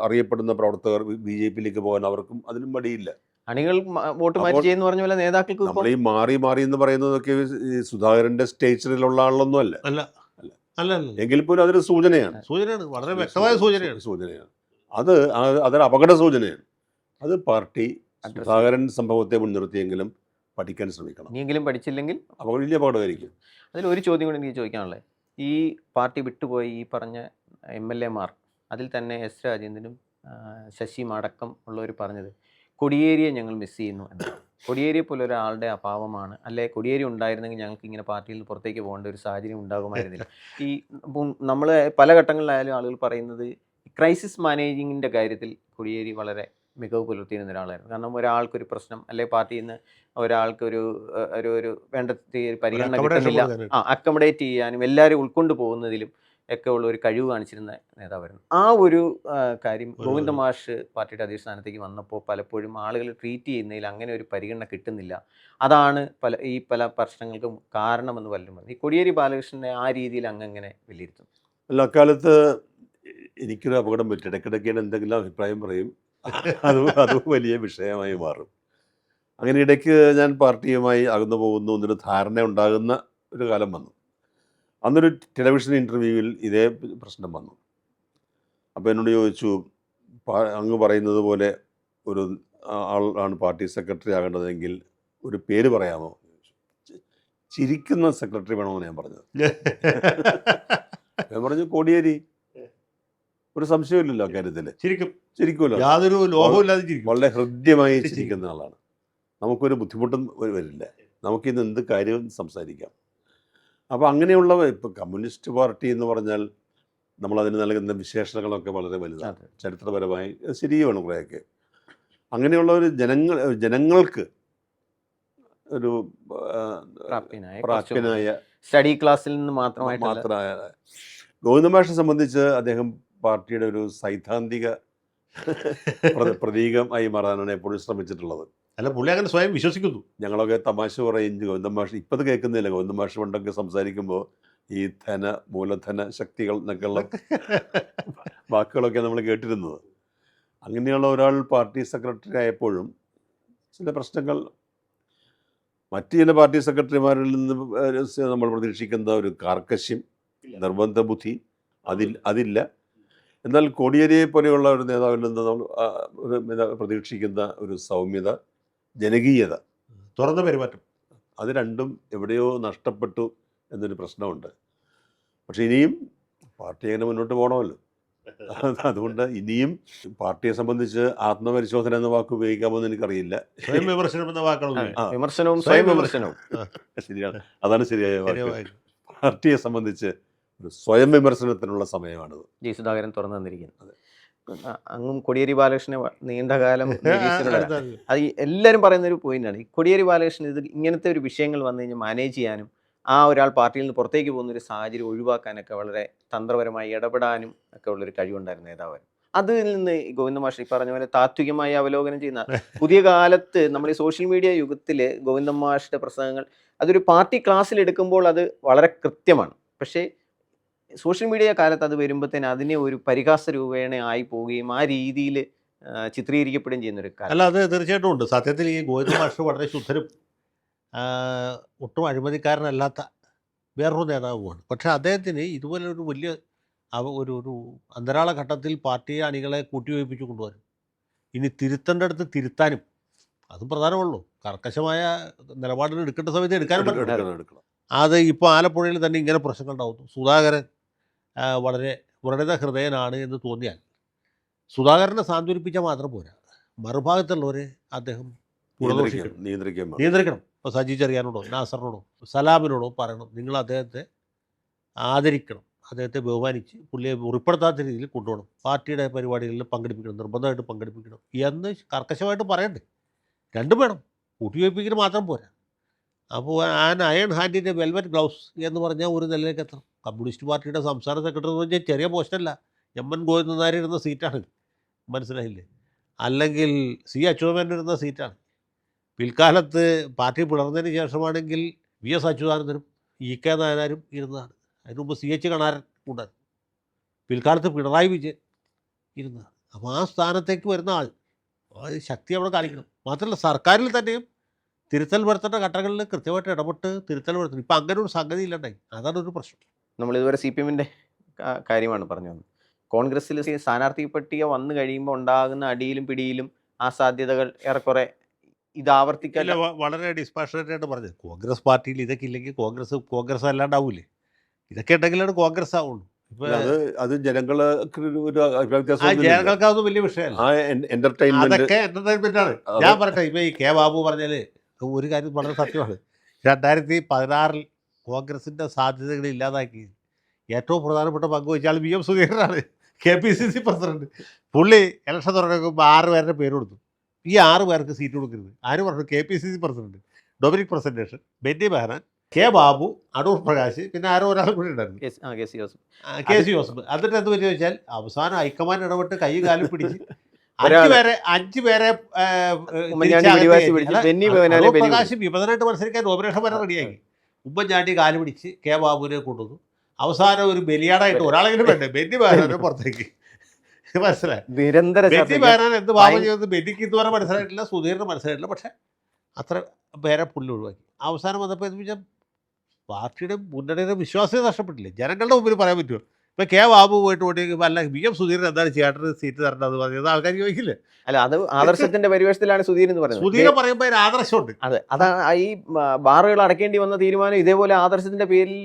അറിയപ്പെടുന്ന പ്രവർത്തകർ BJPയിലേക്ക് പോകാൻ അവർക്കും അതിനും മടിയില്ല. അണികൾ വോട്ട് മാറ്റി ചെയ്യുന്ന പറഞ്ഞ പോലെ നേതാക്കൾക്ക് നമ്മൾ ഈ മാറി എന്ന് പറയുന്നതൊക്കെ ഈ സുധാകരന്റെ സ്റ്റേച്ചറിലുള്ള ആളൊന്നും അല്ല. അല്ല എങ്കിൽ പോലും അതൊരു സൂചനയാണ്. വളരെ വ്യക്തമായ സൂചനയാണ്. അതൊരു അപകട സൂചനയാണ്. അത് പാർട്ടി സുധാകരൻ സംഭവത്തെ മുൻനിർത്തിയെങ്കിലും പഠിക്കാൻ ശ്രമിക്കണം. ഇനിയെങ്കിലും പഠിച്ചില്ലെങ്കിൽ വലിയ അപകടമായിരിക്കും. അതിലൊരു ചോദ്യം കൂടി എനിക്ക് ചോദിക്കാനുള്ളത്, ഈ പാർട്ടി വിട്ടുപോയി ഈ പറഞ്ഞ MLA മാർ, അതിൽ തന്നെ S രാജേന്ദ്രനും ശശിയും അടക്കം ഉള്ളവർ പറഞ്ഞത് കൊടിയേരിയെ ഞങ്ങൾ മിസ് ചെയ്യുന്നു എന്നാണ്. കൊടിയേരിയെ പോലെ ഒരാളുടെ അഭാവമാണ്, അല്ലെ കൊടിയേരി ഉണ്ടായിരുന്നെങ്കിൽ ഞങ്ങൾക്ക് ഇങ്ങനെ പാർട്ടിയിൽ നിന്ന് പുറത്തേക്ക് പോകേണ്ട ഒരു സാഹചര്യം ഉണ്ടാകുമായിരുന്നില്ല. ഈ നമ്മൾ പല ഘട്ടങ്ങളിലായാലും ആളുകൾ പറയുന്നത് ക്രൈസിസ് മാനേജിങ്ങിൻ്റെ കാര്യത്തിൽ കൊടിയേരി വളരെ മികവ് പുലർത്തിയിരുന്ന ഒരാളായിരുന്നു. കാരണം ഒരാൾക്കൊരു പ്രശ്നം, അല്ലെ പാർട്ടിയിൽ നിന്ന് ഒരാൾക്കൊരു ഒരു വേണ്ട പരിഗണന കിട്ടുന്നില്ല, അക്കോമഡേറ്റ് ചെയ്യാനും എല്ലാവരും ഉൾക്കൊണ്ടു പോകുന്നതിലും ഒക്കെ ഉള്ള ഒരു കഴിവ് കാണിച്ചിരുന്ന നേതാവായിരുന്നു. ആ ഒരു കാര്യം ഗോവിന്ദ മാഷ് പാർട്ടിയുടെ അധ്യക്ഷ സ്ഥാനത്തേക്ക് വന്നപ്പോൾ പലപ്പോഴും ആളുകൾ ട്രീറ്റ് ചെയ്യുന്നതിൽ അങ്ങനെ ഒരു പരിഗണന കിട്ടുന്നില്ല. അതാണ് പല പ്രശ്നങ്ങൾക്കും കാരണമെന്ന് പലരും പറഞ്ഞു. ഈ കോടിയേരി ബാലകൃഷ്ണനെ ആ രീതിയിൽ അങ്ങനെ വിലയിരുത്തും? അല്ല, അക്കാലത്ത് എനിക്കൊരു അപകടം പറ്റി. ഇടയ്ക്കിടയ്ക്ക് എന്തെങ്കിലും അഭിപ്രായം പറയും, അത് വലിയ വിഷയമായി മാറും. അങ്ങനെ ഇടയ്ക്ക് ഞാൻ പാർട്ടിയുമായി അകന്നു പോകുന്നു എന്നൊരു ധാരണ ഉണ്ടാകുന്ന ഒരു കാലം വന്നു. അന്നൊരു ടെലിവിഷൻ ഇൻ്റർവ്യൂവിൽ ഇതേ പ്രശ്നം വന്നു. അപ്പോൾ എന്നോട് ചോദിച്ചു, അങ്ങ് പറയുന്നത് പോലെ ഒരു ആളാണ് പാർട്ടി സെക്രട്ടറി ആകേണ്ടതെങ്കിൽ ഒരു പേര് പറയാമോ? ചിരിക്കുന്ന സെക്രട്ടറി വേണമെന്ന് ഞാൻ പറഞ്ഞത്. ഞാൻ പറഞ്ഞു കോടിയേരി. ഒരു സംശയമില്ലല്ലോ അക്കാര്യത്തിൽ. ചിരിക്കുമല്ലോ, യാതൊരു ലോഹമില്ലാതെ വളരെ ഹൃദ്യമായി ചിരിക്കുന്ന ആളാണ്. നമുക്കൊരു ബുദ്ധിമുട്ടും വരില്ല. നമുക്കിന്ന് എന്ത് കാര്യവും സംസാരിക്കാം. അപ്പോൾ അങ്ങനെയുള്ള ഇപ്പോൾ കമ്മ്യൂണിസ്റ്റ് പാർട്ടി എന്ന് പറഞ്ഞാൽ നമ്മളതിന് നൽകുന്ന വിശേഷണങ്ങളൊക്കെ വളരെ വലുതാണ്, ചരിത്രപരമായി ശരിയുമാണ് കുറേയൊക്കെ. അങ്ങനെയുള്ള ഒരു ജനങ്ങൾക്ക് ഒരു പ്രാപ്യനായ സ്റ്റഡി ക്ലാസ്സിൽ നിന്ന് മാത്രമായ ഗോവിന്ദമാഷിനെ സംബന്ധിച്ച് അദ്ദേഹം പാർട്ടിയുടെ ഒരു സൈദ്ധാന്തിക പ്രതീകമായി മാറാനാണ് എപ്പോഴും ശ്രമിച്ചിട്ടുള്ളത്. അല്ല, പുള്ളി അങ്ങനെ സ്വയം വിശ്വസിക്കുന്നു. ഞങ്ങളൊക്കെ തമാശ പറയും, ഗോവിന്ദമാഷ് ഇപ്പം കേൾക്കുന്നില്ല, ഗോവിന്ദമാഷ് പണ്ടൊക്കെ സംസാരിക്കുമ്പോൾ ഈ മൂലധന ശക്തികൾ എന്നൊക്കെയുള്ള വാക്കുകളൊക്കെ നമ്മൾ കേട്ടിരുന്നത്. അങ്ങനെയുള്ള ഒരാൾ പാർട്ടി സെക്രട്ടറി ആയപ്പോഴും ചില പ്രശ്നങ്ങൾ മറ്റ് ചില പാർട്ടി സെക്രട്ടറിമാരിൽ നിന്ന് നമ്മൾ പ്രതീക്ഷിക്കുന്ന ഒരു കാർക്കശ്യം, നിർബന്ധ ബുദ്ധി അതില്ല. എന്നാൽ കോടിയേരിയെ പോലെയുള്ള ഒരു നേതാവിൽ നിന്ന് നമ്മൾ പ്രതീക്ഷിക്കുന്ന ഒരു സൗമ്യത, ജനകീയത, തുറന്ന പെരുമാറ്റം, അത് രണ്ടും എവിടെയോ നഷ്ടപ്പെട്ടു എന്നൊരു പ്രശ്നമുണ്ട്. പക്ഷെ ഇനിയും പാർട്ടി അങ്ങനെ മുന്നോട്ട് പോകണമല്ലോ. അതുകൊണ്ട് ഇനിയും പാർട്ടിയെ സംബന്ധിച്ച് ആത്മപരിശോധന എന്ന വാക്ക് ഉപയോഗിക്കാമോ എന്ന് എനിക്കറിയില്ല. സ്വയം വിമർശനം എന്ന വാക്കാണ്. വിമർശനവും സ്വയം വിമർശനവും ശരിയാണ്, അതാണ് ശരിയായ വാക്ക്. പാർട്ടിയെ സംബന്ധിച്ച് ഒരു സ്വയം വിമർശനത്തിനുള്ള സമയമാണിത്. ജി സുധാകരൻ തുറന്നു തന്നിരിക്കുന്നത്. അങ്ങും കോടിയേരി ബാലകൃഷ്ണനെ നീണ്ടകാലം അത് എല്ലാവരും പറയുന്ന ഒരു പോയിന്റാണ്. ഈ കോടിയേരി ബാലകൃഷ്ണൻ ഇങ്ങനത്തെ ഒരു വിഷയങ്ങൾ വന്നു കഴിഞ്ഞാൽ മാനേജ് ചെയ്യാനും ആ ഒരാൾ പാർട്ടിയിൽ നിന്ന് പുറത്തേക്ക് പോകുന്ന ഒരു സാഹചര്യം ഒഴിവാക്കാനൊക്കെ വളരെ തന്ത്രപരമായി ഇടപെടാനും ഒക്കെ ഉള്ളൊരു കഴിവുണ്ടായിരുന്ന നേതാവായിരുന്നു. അതിൽ നിന്ന് ഈ ഗോവിന്ദ മാഷ് ഈ പറഞ്ഞ പോലെ താത്വികമായി അവലോകനം ചെയ്യുന്ന പുതിയ കാലത്ത് നമ്മുടെ ഈ സോഷ്യൽ മീഡിയ യുഗത്തിൽ ഗോവിന്ദ മാഷിന്റെ പ്രസംഗങ്ങൾ അതൊരു പാർട്ടി ക്ലാസ്സിൽ എടുക്കുമ്പോൾ അത് വളരെ കൃത്യമാണ്. പക്ഷേ സോഷ്യൽ മീഡിയ കാലത്ത് അത് വരുമ്പോഴത്തേന് അതിനെ ഒരു പരിഹാസ രൂപേണ ആയി പോവുകയും ആ രീതിയിൽ ചിത്രീകരിക്കപ്പെടുകയും ചെയ്യുന്ന ഒരു കാലം. അല്ല, അത് തീർച്ചയായിട്ടും ഉണ്ട്. സത്യത്തിൽ ഈ ഗോവിന്ദ മാഷ് വളരെ ശുദ്ധരും ഒട്ടും അഴിമതിക്കാരനല്ലാത്ത വേറൊരു നേതാവുമാണ്. പക്ഷേ അദ്ദേഹത്തിന് ഇതുപോലെ ഒരു വലിയ ഒരു അന്തരാള ഘട്ടത്തിൽ പാർട്ടി അണികളെ കൂട്ടിയോജിപ്പിച്ച് കൊണ്ടുവരും. ഇനി തിരുത്തേണ്ടടുത്ത് തിരുത്താനും അതും പ്രധാനമുള്ളൂ. കർക്കശമായ നിലപാടുകൾ എടുക്കേണ്ട സമയത്ത് എടുക്കാനും പറ്റും. എടുക്കണം. അത് ഇപ്പോൾ ആലപ്പുഴയിൽ തന്നെ ഇങ്ങനെ പ്രശ്നങ്ങൾ ഉണ്ടാകുന്നു. സുധാകരൻ വളരെ വ്രണത ഹൃദയനാണ് എന്ന് തോന്നിയാൽ സുധാകരനെ സാന്ത്വനിപ്പിച്ചാൽ മാത്രം പോരാ, മറുഭാഗത്തുള്ളവരെ അദ്ദേഹം നിയന്ത്രിക്കണം. ഇപ്പോൾ സജി ചെറിയാനോടോ നാസറിനോടോ സലാമിനോടോ പറയണം, നിങ്ങൾ അദ്ദേഹത്തെ ആദരിക്കണം, അദ്ദേഹത്തെ ബഹുമാനിച്ച് പുള്ളിയെ ഉൾപ്പെടുത്താത്ത രീതിയിൽ കൊണ്ടുപോകണം, പാർട്ടിയുടെ പരിപാടികളിൽ പങ്കെടുപ്പിക്കണം, നിർബന്ധമായിട്ട് പങ്കെടുപ്പിക്കണം എന്ന് കർക്കശമായിട്ട് പറയണ്ടേ. രണ്ടും വേണം, കൂട്ടിവയ്പ്പിക്കൽ മാത്രം പോരാ. അപ്പോൾ അയൺ ഹാൻഡിൻ്റെ വെൽവെറ്റ് ഗ്ലൗസ് എന്ന് പറഞ്ഞാൽ ഒരു നിലയിലേക്ക് എത്തണം. കമ്മ്യൂണിസ്റ്റ് പാർട്ടിയുടെ സംസ്ഥാന സെക്രട്ടറി എന്ന് പറഞ്ഞാൽ ചെറിയ പോസ്റ്റല്ല, എം.എൻ. ഗോവിന്ദൻ നായർ ഇരുന്ന സീറ്റാണ്, മനസ്സിലായില്ലേ? അല്ലെങ്കിൽ സി അച്യുതാനന്ദൻ ഇരുന്ന സീറ്റാണ്. പിൽക്കാലത്ത് പാർട്ടി പിളർന്നതിന് ശേഷമാണെങ്കിൽ വി.എസ്. അച്യുതാനന്ദനും ഇ.കെ. നായനാരും ഇരുന്നതാണ്. അതിന് മുമ്പ് C.H. കണാരൻ ഉണ്ടായിരുന്നു. പിൽക്കാലത്ത് പിണറായി വിജയൻ ഇരുന്നതാണ്. അപ്പോൾ ആ സ്ഥാനത്തേക്ക് വരുന്ന ആൾ ശക്തി അവിടെ കാണിക്കണം. മാത്രമല്ല സർക്കാരിൽ തന്നെയും തിരുത്തൽ വരുത്തേണ്ട ഘട്ടങ്ങളിൽ കൃത്യമായിട്ട് ഇടപെട്ട് തിരുത്തൽ വരുത്തണം. ഇപ്പം അങ്ങനെ ഒരു സംഗതി ഇല്ലണ്ടായി, അതാണ് ഒരു പ്രശ്നം. നമ്മളിതുവരെ CPM-ന്റെ കാര്യമാണ് പറഞ്ഞു വന്നത്. കോൺഗ്രസ്സിൽ സ്ഥാനാർത്ഥി പട്ടിക വന്നു കഴിയുമ്പോൾ ഉണ്ടാകുന്ന അടിയിലും പിടിയിലും ആ സാധ്യതകൾ ഏറെക്കുറെ ഇത് ആവർത്തിക്കാൻ വളരെ ഡിസ്പാഷനേറ്റ് ആയിട്ട് പറഞ്ഞത്. കോൺഗ്രസ് പാർട്ടിയിൽ ഇതൊക്കെ ഇല്ലെങ്കിൽ കോൺഗ്രസ് അല്ലാണ്ടാവൂലേ? ഇതൊക്കെ ഉണ്ടെങ്കിലാണ് കോൺഗ്രസ് ആവുള്ളൂ. അത് ജനങ്ങൾക്ക് ജനങ്ങൾക്ക് അതൊന്നും വലിയ വിഷയമല്ല. അതൊക്കെ എന്റർടൈൻമെന്റ് ആണ്. ഞാൻ പറയട്ടെ, ഇപ്പൊ ഈ കെ ബാബു പറഞ്ഞാല് ഒരു കാര്യം വളരെ സത്യമാണ്. 2016 കോൺഗ്രസിന്റെ സാധ്യതകൾ ഇല്ലാതാക്കി ഏറ്റവും പ്രധാനപ്പെട്ട പങ്ക് വെച്ചാൽ VM സുധീരനാണ്, KPCC പ്രസിഡന്റ്. പുള്ളി ഇലക്ഷൻ തുടങ്ങുമ്പോൾ 6 പേരുടെ പേര് കൊടുത്തു. ഈ 6 പേർക്ക് സീറ്റ് കൊടുക്കരുത്. ആര് പറഞ്ഞു? KPCC president Dominic presentation, Benny Behanan, K Babu, Adoor Prakash, പിന്നെ ആരോ ഒരാൾ കൂടി ഉണ്ടായിരുന്നു, KC ജോസഫ്. എന്നിട്ട് എന്ത് പറ്റി വെച്ചാൽ അവസാനം ഹൈക്കമാൻഡ് ഇടപെട്ട് കൈ കാലും പിടിച്ച് 5 പേരെ പ്രകാശ് വിമതനായിട്ട് മത്സരിക്കാൻ നോമിനേഷൻ വരെ റെഡിയാക്കി. ഉമ്മൻചാണ്ടി കാല് പിടിച്ച് കെ ബാബുവിനെ കൊണ്ടുവന്നു. അവസാനം ഒരു ബലിയാടായിട്ട് ഒരാളെങ്കിലും വേണ്ടേ, ബെന്നി ബെഹനാനെ പുറത്തേക്ക്. മനസ്സിലായി? ബെന്നി ബെഹനാൻ എന്ത് പാപം ചെയ്യുന്നത് ബെന്നിക്ക് ഇതുവരെ മനസ്സിലായിട്ടില്ല, സുധീറിന് മനസ്സിലായിട്ടില്ല. പക്ഷെ അത്ര പേരെ പുള്ളി ഒഴിവാക്കി. അവസാനം വന്നപ്പോൾ എന്ന് വെച്ചാൽ പാർട്ടിയുടെ മുന്നണിയുടെ വിശ്വാസ്യത നഷ്ടപ്പെട്ടില്ലേ? ജനങ്ങളുടെ മുമ്പിൽ പറയാൻ പറ്റുമോ? ഇപ്പം കെ ബാബു പോയിട്ട് ഓടിയെങ്കിൽ അല്ല VM സുധീരൻ എന്താണ് ചേട്ടന് സീറ്റ് തരേണ്ടത് പറഞ്ഞത് ആൾക്കാർ ചോദിക്കില്ലേ? അല്ല, അത് ആദർശത്തിന്റെ പരിവേഷത്തിലാണ് സുധീരൻ എന്ന് പറയുന്നത്. സുധീരൻ പറയുമ്പോൾ അതിന് ആദർശമുണ്ട്. അതെ, അതാണ് ഈ ബാറുകൾ അടക്കേണ്ടി വന്ന തീരുമാനം ഇതേപോലെ ആദർശത്തിന്റെ പേരിൽ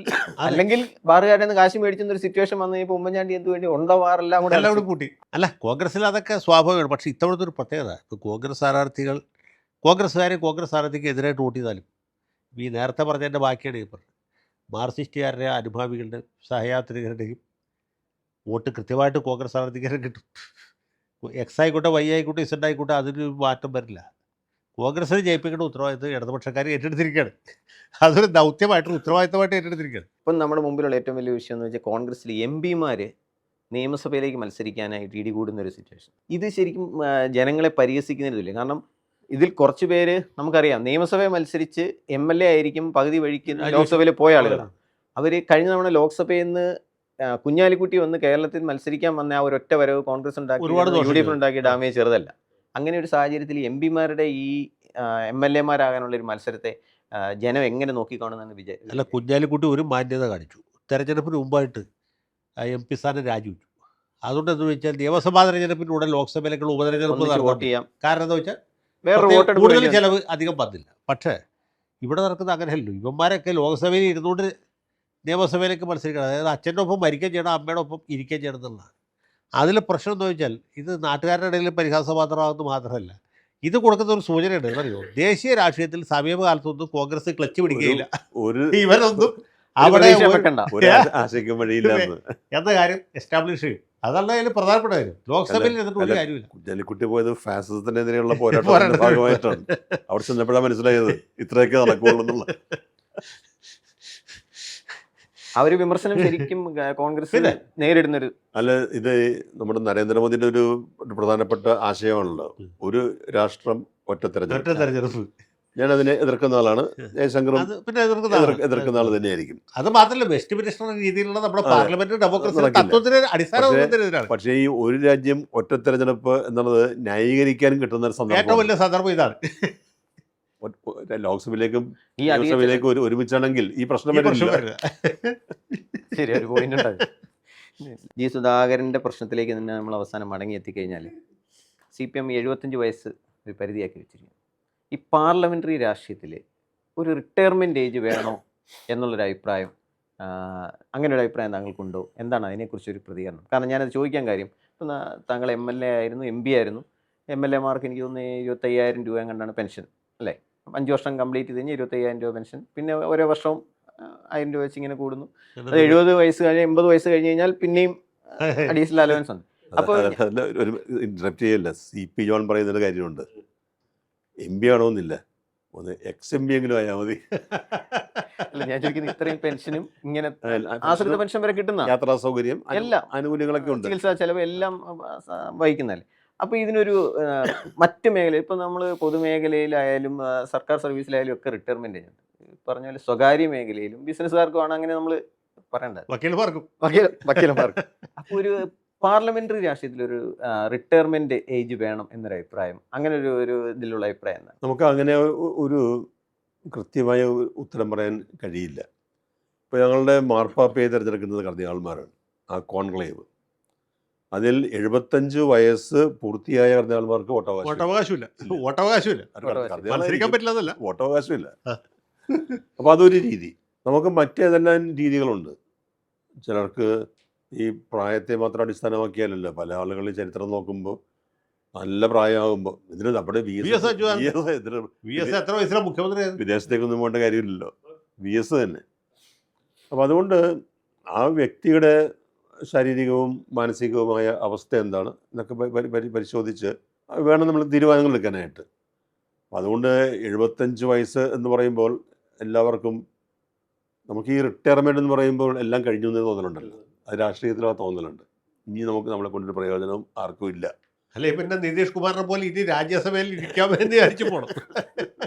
അല്ലെങ്കിൽ ബാറുകാരുടെ നിന്ന് കാശ് മേടിച്ചെന്ന ഒരു സിറ്റുവേഷൻ വന്നു കഴിഞ്ഞപ്പോൾ ഉമ്മൻചാണ്ടി എന്ത് വേണ്ടി ഉണ്ടോ ബാറെല്ലാം കൂടെ കൂട്ടി. അല്ല, കോൺഗ്രസ്സിൽ അതൊക്കെ സ്വാഭാവികമാണ്. പക്ഷേ ഇത്തവണത്തെ ഒരു പ്രത്യേകത, ഇപ്പോൾ കോൺഗ്രസ് സ്ഥാനാർത്ഥിക്ക് എതിരായിട്ട് വോട്ട് ചെയ്താലും ഈ നേരത്തെ പറഞ്ഞതിൻ്റെ ബാക്കിയാണ് ഈ പറഞ്ഞത്. മാർക്സിസ്റ്റുകാരുടെ അനുഭാവികളുടെ സഹയാത്രികരുടെയും വോട്ട് കൃത്യമായിട്ട് കോൺഗ്രസ് സ്ഥാനാർത്ഥിക്കാരെ കിട്ടും. X ആയിക്കോട്ടെ, Y ആയിക്കോട്ടെ, Z ആയിക്കോട്ടെ, അതിന് മാറ്റം വരില്ല. കോൺഗ്രസിന് ജയിപ്പിക്കേണ്ട ഉത്തരവാദിത്വം ഇടതുപക്ഷക്കാർ ഏറ്റെടുത്തിരിക്കുകയാണ്. അതൊരു ഉത്തരവാദിത്തമായിട്ട് ഏറ്റെടുത്തിരിക്കുകയാണ്. ഇപ്പം നമ്മുടെ മുമ്പിലുള്ള ഏറ്റവും വലിയ വിഷയം എന്ന് വെച്ചാൽ കോൺഗ്രസിൽ MP-മാർ നിയമസഭയിലേക്ക് മത്സരിക്കാനായിട്ട് ഇടികൂടുന്നൊരു സിറ്റുവേഷൻ. ഇത് ശരിക്കും ജനങ്ങളെ പരിഹസിക്കുന്നതില്ല. കാരണം ഇതിൽ കുറച്ച് പേര് നമുക്കറിയാം, നിയമസഭയെ മത്സരിച്ച് MLA ആയിരിക്കും പകുതി വഴിക്ക് ലോക്സഭയിൽ പോയ ആളുകളാണ്. അവർ കഴിഞ്ഞ തവണ ലോക്സഭയിൽ നിന്ന് കുഞ്ഞാലിക്കുട്ടി വന്ന് കേരളത്തിൽ മത്സരിക്കാൻ വന്ന ആ ഒരൊറ്റ വരവ് കോൺഗ്രസ് ഉണ്ടാക്കി, UDF ഉണ്ടാക്കിയ ഡാമേജ് ചെറുതല്ല. അങ്ങനെ ഒരു സാഹചര്യത്തിൽ MP-മാരുടെ ഈ MLA-മാരാകാനുള്ളൊരു മത്സരത്തെ ജനം എങ്ങനെ നോക്കിക്കാണുന്നതെന്ന് വിചാരിച്ചു. അല്ല, കുഞ്ഞാലിക്കുട്ടി ഒരു മാന്യത കാണിച്ചു. തെരഞ്ഞെടുപ്പിന് മുമ്പായിട്ട് MP സ്ഥാനം രാജിവെച്ചു. അതുകൊണ്ട് എന്ന് വെച്ചാൽ നിയമസഭാ തെരഞ്ഞെടുപ്പിലൂടെ ലോക്സഭയിലേക്കുള്ള ഉപതെരഞ്ഞെടുപ്പ് വോട്ട് ചെയ്യാം. കാരണം എന്താ വെച്ചാൽ വേറെ കൂടുതൽ ചിലവ് അധികം വന്നില്ല. പക്ഷേ ഇവിടെ നടക്കുന്നത് അങ്ങനെയല്ലോ. ഇവന്മാരൊക്കെ ലോക്സഭയിൽ ഇരുന്നുകൊണ്ട് നിയമസഭയിലേക്ക് മത്സരിക്കണം. അതായത് അച്ഛൻ്റെ ഒപ്പം മരിക്കുകയും ചെയ്യണം, അമ്മയുടെ ഒപ്പം ഇരിക്കുകയും ചെയ്യണം എന്നുള്ളതാണ്. അതിൽ പ്രശ്നം എന്ന് വെച്ചാൽ ഇത് നാട്ടുകാരുടെ ഇടയിൽ പരിഹാസപാത്രമാകുന്നത് മാത്രമല്ല, ഇത് കൊടുക്കുന്ന ഒരു സൂചനയുണ്ട്. എന്നറിയോ? ദേശീയ രാഷ്ട്രീയത്തിൽ സമീപകാലത്തൊന്നും കോൺഗ്രസ് ക്ലച്ച് പിടിക്കുകയില്ല, ഇവരൊന്നും അവിടെ എന്ന കാര്യം എസ്റ്റാബ്ലിഷ് ചെയ്യും. അതല്ല അതിൽ പ്രധാനപ്പെട്ട കാര്യം. ലോക്സഭയിൽ എന്നിട്ട് ഒരു കാര്യമില്ല. കുഞ്ഞാലിക്കുട്ടി പോയത് ഫാസിസത്തിനെതിരെയുള്ള പോരാട്ടത്തിന്റെ ഭാഗമായിട്ടാണ്. അവിടെ ചെന്നപ്പോഴാണ് മനസ്സിലായത് ഇത്രയൊക്കെ നടക്കുള്ളൂ എന്നുള്ള. ആ ഒരു വിമർശനം ശരിക്കും കോൺഗ്രസ് പിന്നെ? നേരിടുന്നൊരു അല്ല, ഇത് നമ്മുടെ നരേന്ദ്രമോദിയുടെ ഒരു പ്രധാനപ്പെട്ട ആശയമാണല്ലോ, ഒരു രാഷ്ട്രം ഒറ്റ ഒറ്റ തെരഞ്ഞെടുപ്പ്. തെരഞ്ഞെടുപ്പ്. ഞാൻ അതിനെ എതിർക്കുന്ന ആളാണ്. ജയശങ്കറും അത് പിന്നെ എതിർക്കുന്നതാണ്. എതിർക്കുന്ന ആൾ തന്നെയായിരിക്കും. അത് മാത്രമല്ല വെസ്റ്റ് മിനിസ്റ്റർ രീതിയിലുള്ള നമ്മുടെ അതെ. പാർലമെന്റ് ഡെമോക്രസി നടക്കില്ല. തത്വത്തിന് അടിസ്ഥാനത്തിനെതിരാണ്. പക്ഷേ ഈ ഒരു രാജ്യം ഒറ്റ തെരഞ്ഞെടുപ്പ് എന്നുള്ളത് ന്യായീകരിക്കാനും കിട്ടുന്ന ഒരു ഏറ്റവും സന്ദർഭം. വലിയ സന്ദർഭം ഇതാണ്. ലോക്സഭയിലേക്കും ഈ അധിക നിയമസഭയിലേക്കും ഒരുമിച്ചാണെങ്കിൽ ഈ പ്രശ്നം ഈ പ്രശ്നം വരില്ല. വരില്ല. ശരി ഒരു പോയിന്റ് ഉണ്ടാകും. ജി സുധാകരന്റെ പ്രശ്നത്തിലേക്ക് തന്നെ നമ്മൾ അവസാനം മടങ്ങി എത്തിക്കഴിഞ്ഞാൽ CPM 75 വയസ്സ് ഒരു പരിധിയാക്കി വെച്ചിരിക്കുന്നു. ഈ പാർലമെന്ററി രാഷ്ട്രീയത്തിൽ ഒരു റിട്ടയർമെന്റ് ഏജ് വേണോ എന്നുള്ളൊരു അഭിപ്രായം, അങ്ങനെ ഒരു അഭിപ്രായം താങ്കൾക്കുണ്ടോ? എന്താണ് അതിനെക്കുറിച്ചൊരു പ്രതികരണം? കാരണം ഞാനത് ചോദിക്കാൻ കാര്യം, ഇപ്പം താങ്കൾ MLA ആയിരുന്നു, MP ആയിരുന്നു. MLA മാർക്ക് എനിക്ക് തോന്നുന്നു 25,000 രൂപ കണ്ടാണ് പെൻഷൻ അല്ലേ? 5 വർഷം കംപ്ലീറ്റ് ചെയ്ത് കഴിഞ്ഞാൽ 25,000 രൂപ പെൻഷൻ, പിന്നെ ഓരോ വർഷവും 1,000 രൂപ വെച്ച് ഇങ്ങനെ കൂടുന്നു. അത് 70 വയസ്സ് കഴിഞ്ഞ് 80 വയസ്സ് കഴിഞ്ഞ് കഴിഞ്ഞാൽ പിന്നെയും അഡീഷണൽ അലവൻസ് ഉണ്ട്. അപ്പോൾ ഒരു ഇന്ററപ്റ്റ് ചെയ്യല്ല. CP ജോൺ പറയുന്നൊരു കാര്യമുണ്ട്, MP ആണോന്നില്ല, ഒന്ന് MP എങ്കിലും ആയാൽ മതി. അല്ല ഞാൻ ചോദിക്കുന്നത് ഇത്രയും പെൻഷനും ഇങ്ങനെ ആശ്രിത പെൻഷൻ വരെ കിട്ടുന്ന യാത്രാ സൗകര്യം, എല്ലാം ആനുകൂല്യങ്ങളൊക്കെ ഉണ്ട്. ചികിത്സാ ചെലവ് എല്ലാം വഹിക്കുന്നതല്ലേ. അപ്പോൾ ഇതിനൊരു മറ്റ് മേഖല, ഇപ്പം നമ്മൾ പൊതുമേഖലയിലായാലും സർക്കാർ സർവീസിലായാലും ഒക്കെ റിട്ടയർമെന്റ് ചെയ്യുന്നുണ്ട്. പറഞ്ഞ പോലെ സ്വകാര്യ മേഖലയിലും ബിസിനസ്സുകാർക്കുമാണ് അങ്ങനെ നമ്മൾ പറയേണ്ടത്, വക്കീലന്മാർക്ക്. അപ്പോൾ ഒരു പാർലമെന്ററി രാഷ്ട്രീയത്തിലൊരു റിട്ടയർമെന്റ് ഏജ് വേണം എന്നൊരു അഭിപ്രായം, അങ്ങനെ ഒരു ഇതിലുള്ള അഭിപ്രായം എന്താണ്? നമുക്ക് അങ്ങനെ ഒരു കൃത്യമായ ഉത്തരം പറയാൻ കഴിയില്ല. ഇപ്പോൾ ഞങ്ങളുടെ മാർപ്പാപ്പയെ തിരഞ്ഞെടുക്കുന്നത് കർദിനാൾമാരാണ്, ആ കോൺക്ലേവ്. അതിൽ 75 വയസ്സ് പൂർത്തിയായ കർദിനാൾമാർക്ക് വോട്ടവകാശമില്ല. മത്സരിക്കാൻ പറ്റില്ല. വോട്ടവകാശമില്ല. അപ്പോൾ അതൊരു രീതി. നമുക്ക് മറ്റേതെല്ലാം രീതികളുണ്ട്. ചിലർക്ക് ഈ പ്രായത്തെ മാത്രം അടിസ്ഥാനമാക്കിയാലല്ലോ, പല ആളുകളുടെ ചരിത്രം നോക്കുമ്പോൾ നല്ല പ്രായമാകുമ്പോൾ ഇതിന് നമ്മുടെ VS എത്ര വയസ്സിലാണ് മുഖ്യമന്ത്രി? വിദേശത്തേക്കൊന്നും പോകേണ്ട കാര്യമില്ലല്ലോ, VS തന്നെ. അപ്പോൾ അതുകൊണ്ട് ആ വ്യക്തിയുടെ ശാരീരികവും മാനസികവുമായ അവസ്ഥ എന്താണ് എന്നൊക്കെ പരിശോധിച്ച് വേണം നമ്മൾ തീരുമാനങ്ങൾ എടുക്കാനായിട്ട്. അതുകൊണ്ട് 75 വയസ്സ് എന്ന് പറയുമ്പോൾ എല്ലാവർക്കും, നമുക്ക് ഈ റിട്ടയർമെൻറ്റ് എന്ന് പറയുമ്പോൾ എല്ലാം കഴിഞ്ഞു എന്ന് തോന്നലുണ്ടല്ലോ, അത് രാഷ്ട്രീയത്തിൽ ആ തോന്നലുണ്ട്. ഇനി നമുക്ക് നമ്മളെ കൊണ്ടൊരു പ്രയോജനം ആർക്കും ഇല്ല. അല്ലെ പിന്നെ നിതീഷ് കുമാറിനെ പോലെ ഇനി രാജ്യസഭയിൽ ഇരിക്കാൻ വേണ്ടി അടിച്ചു പോകണം.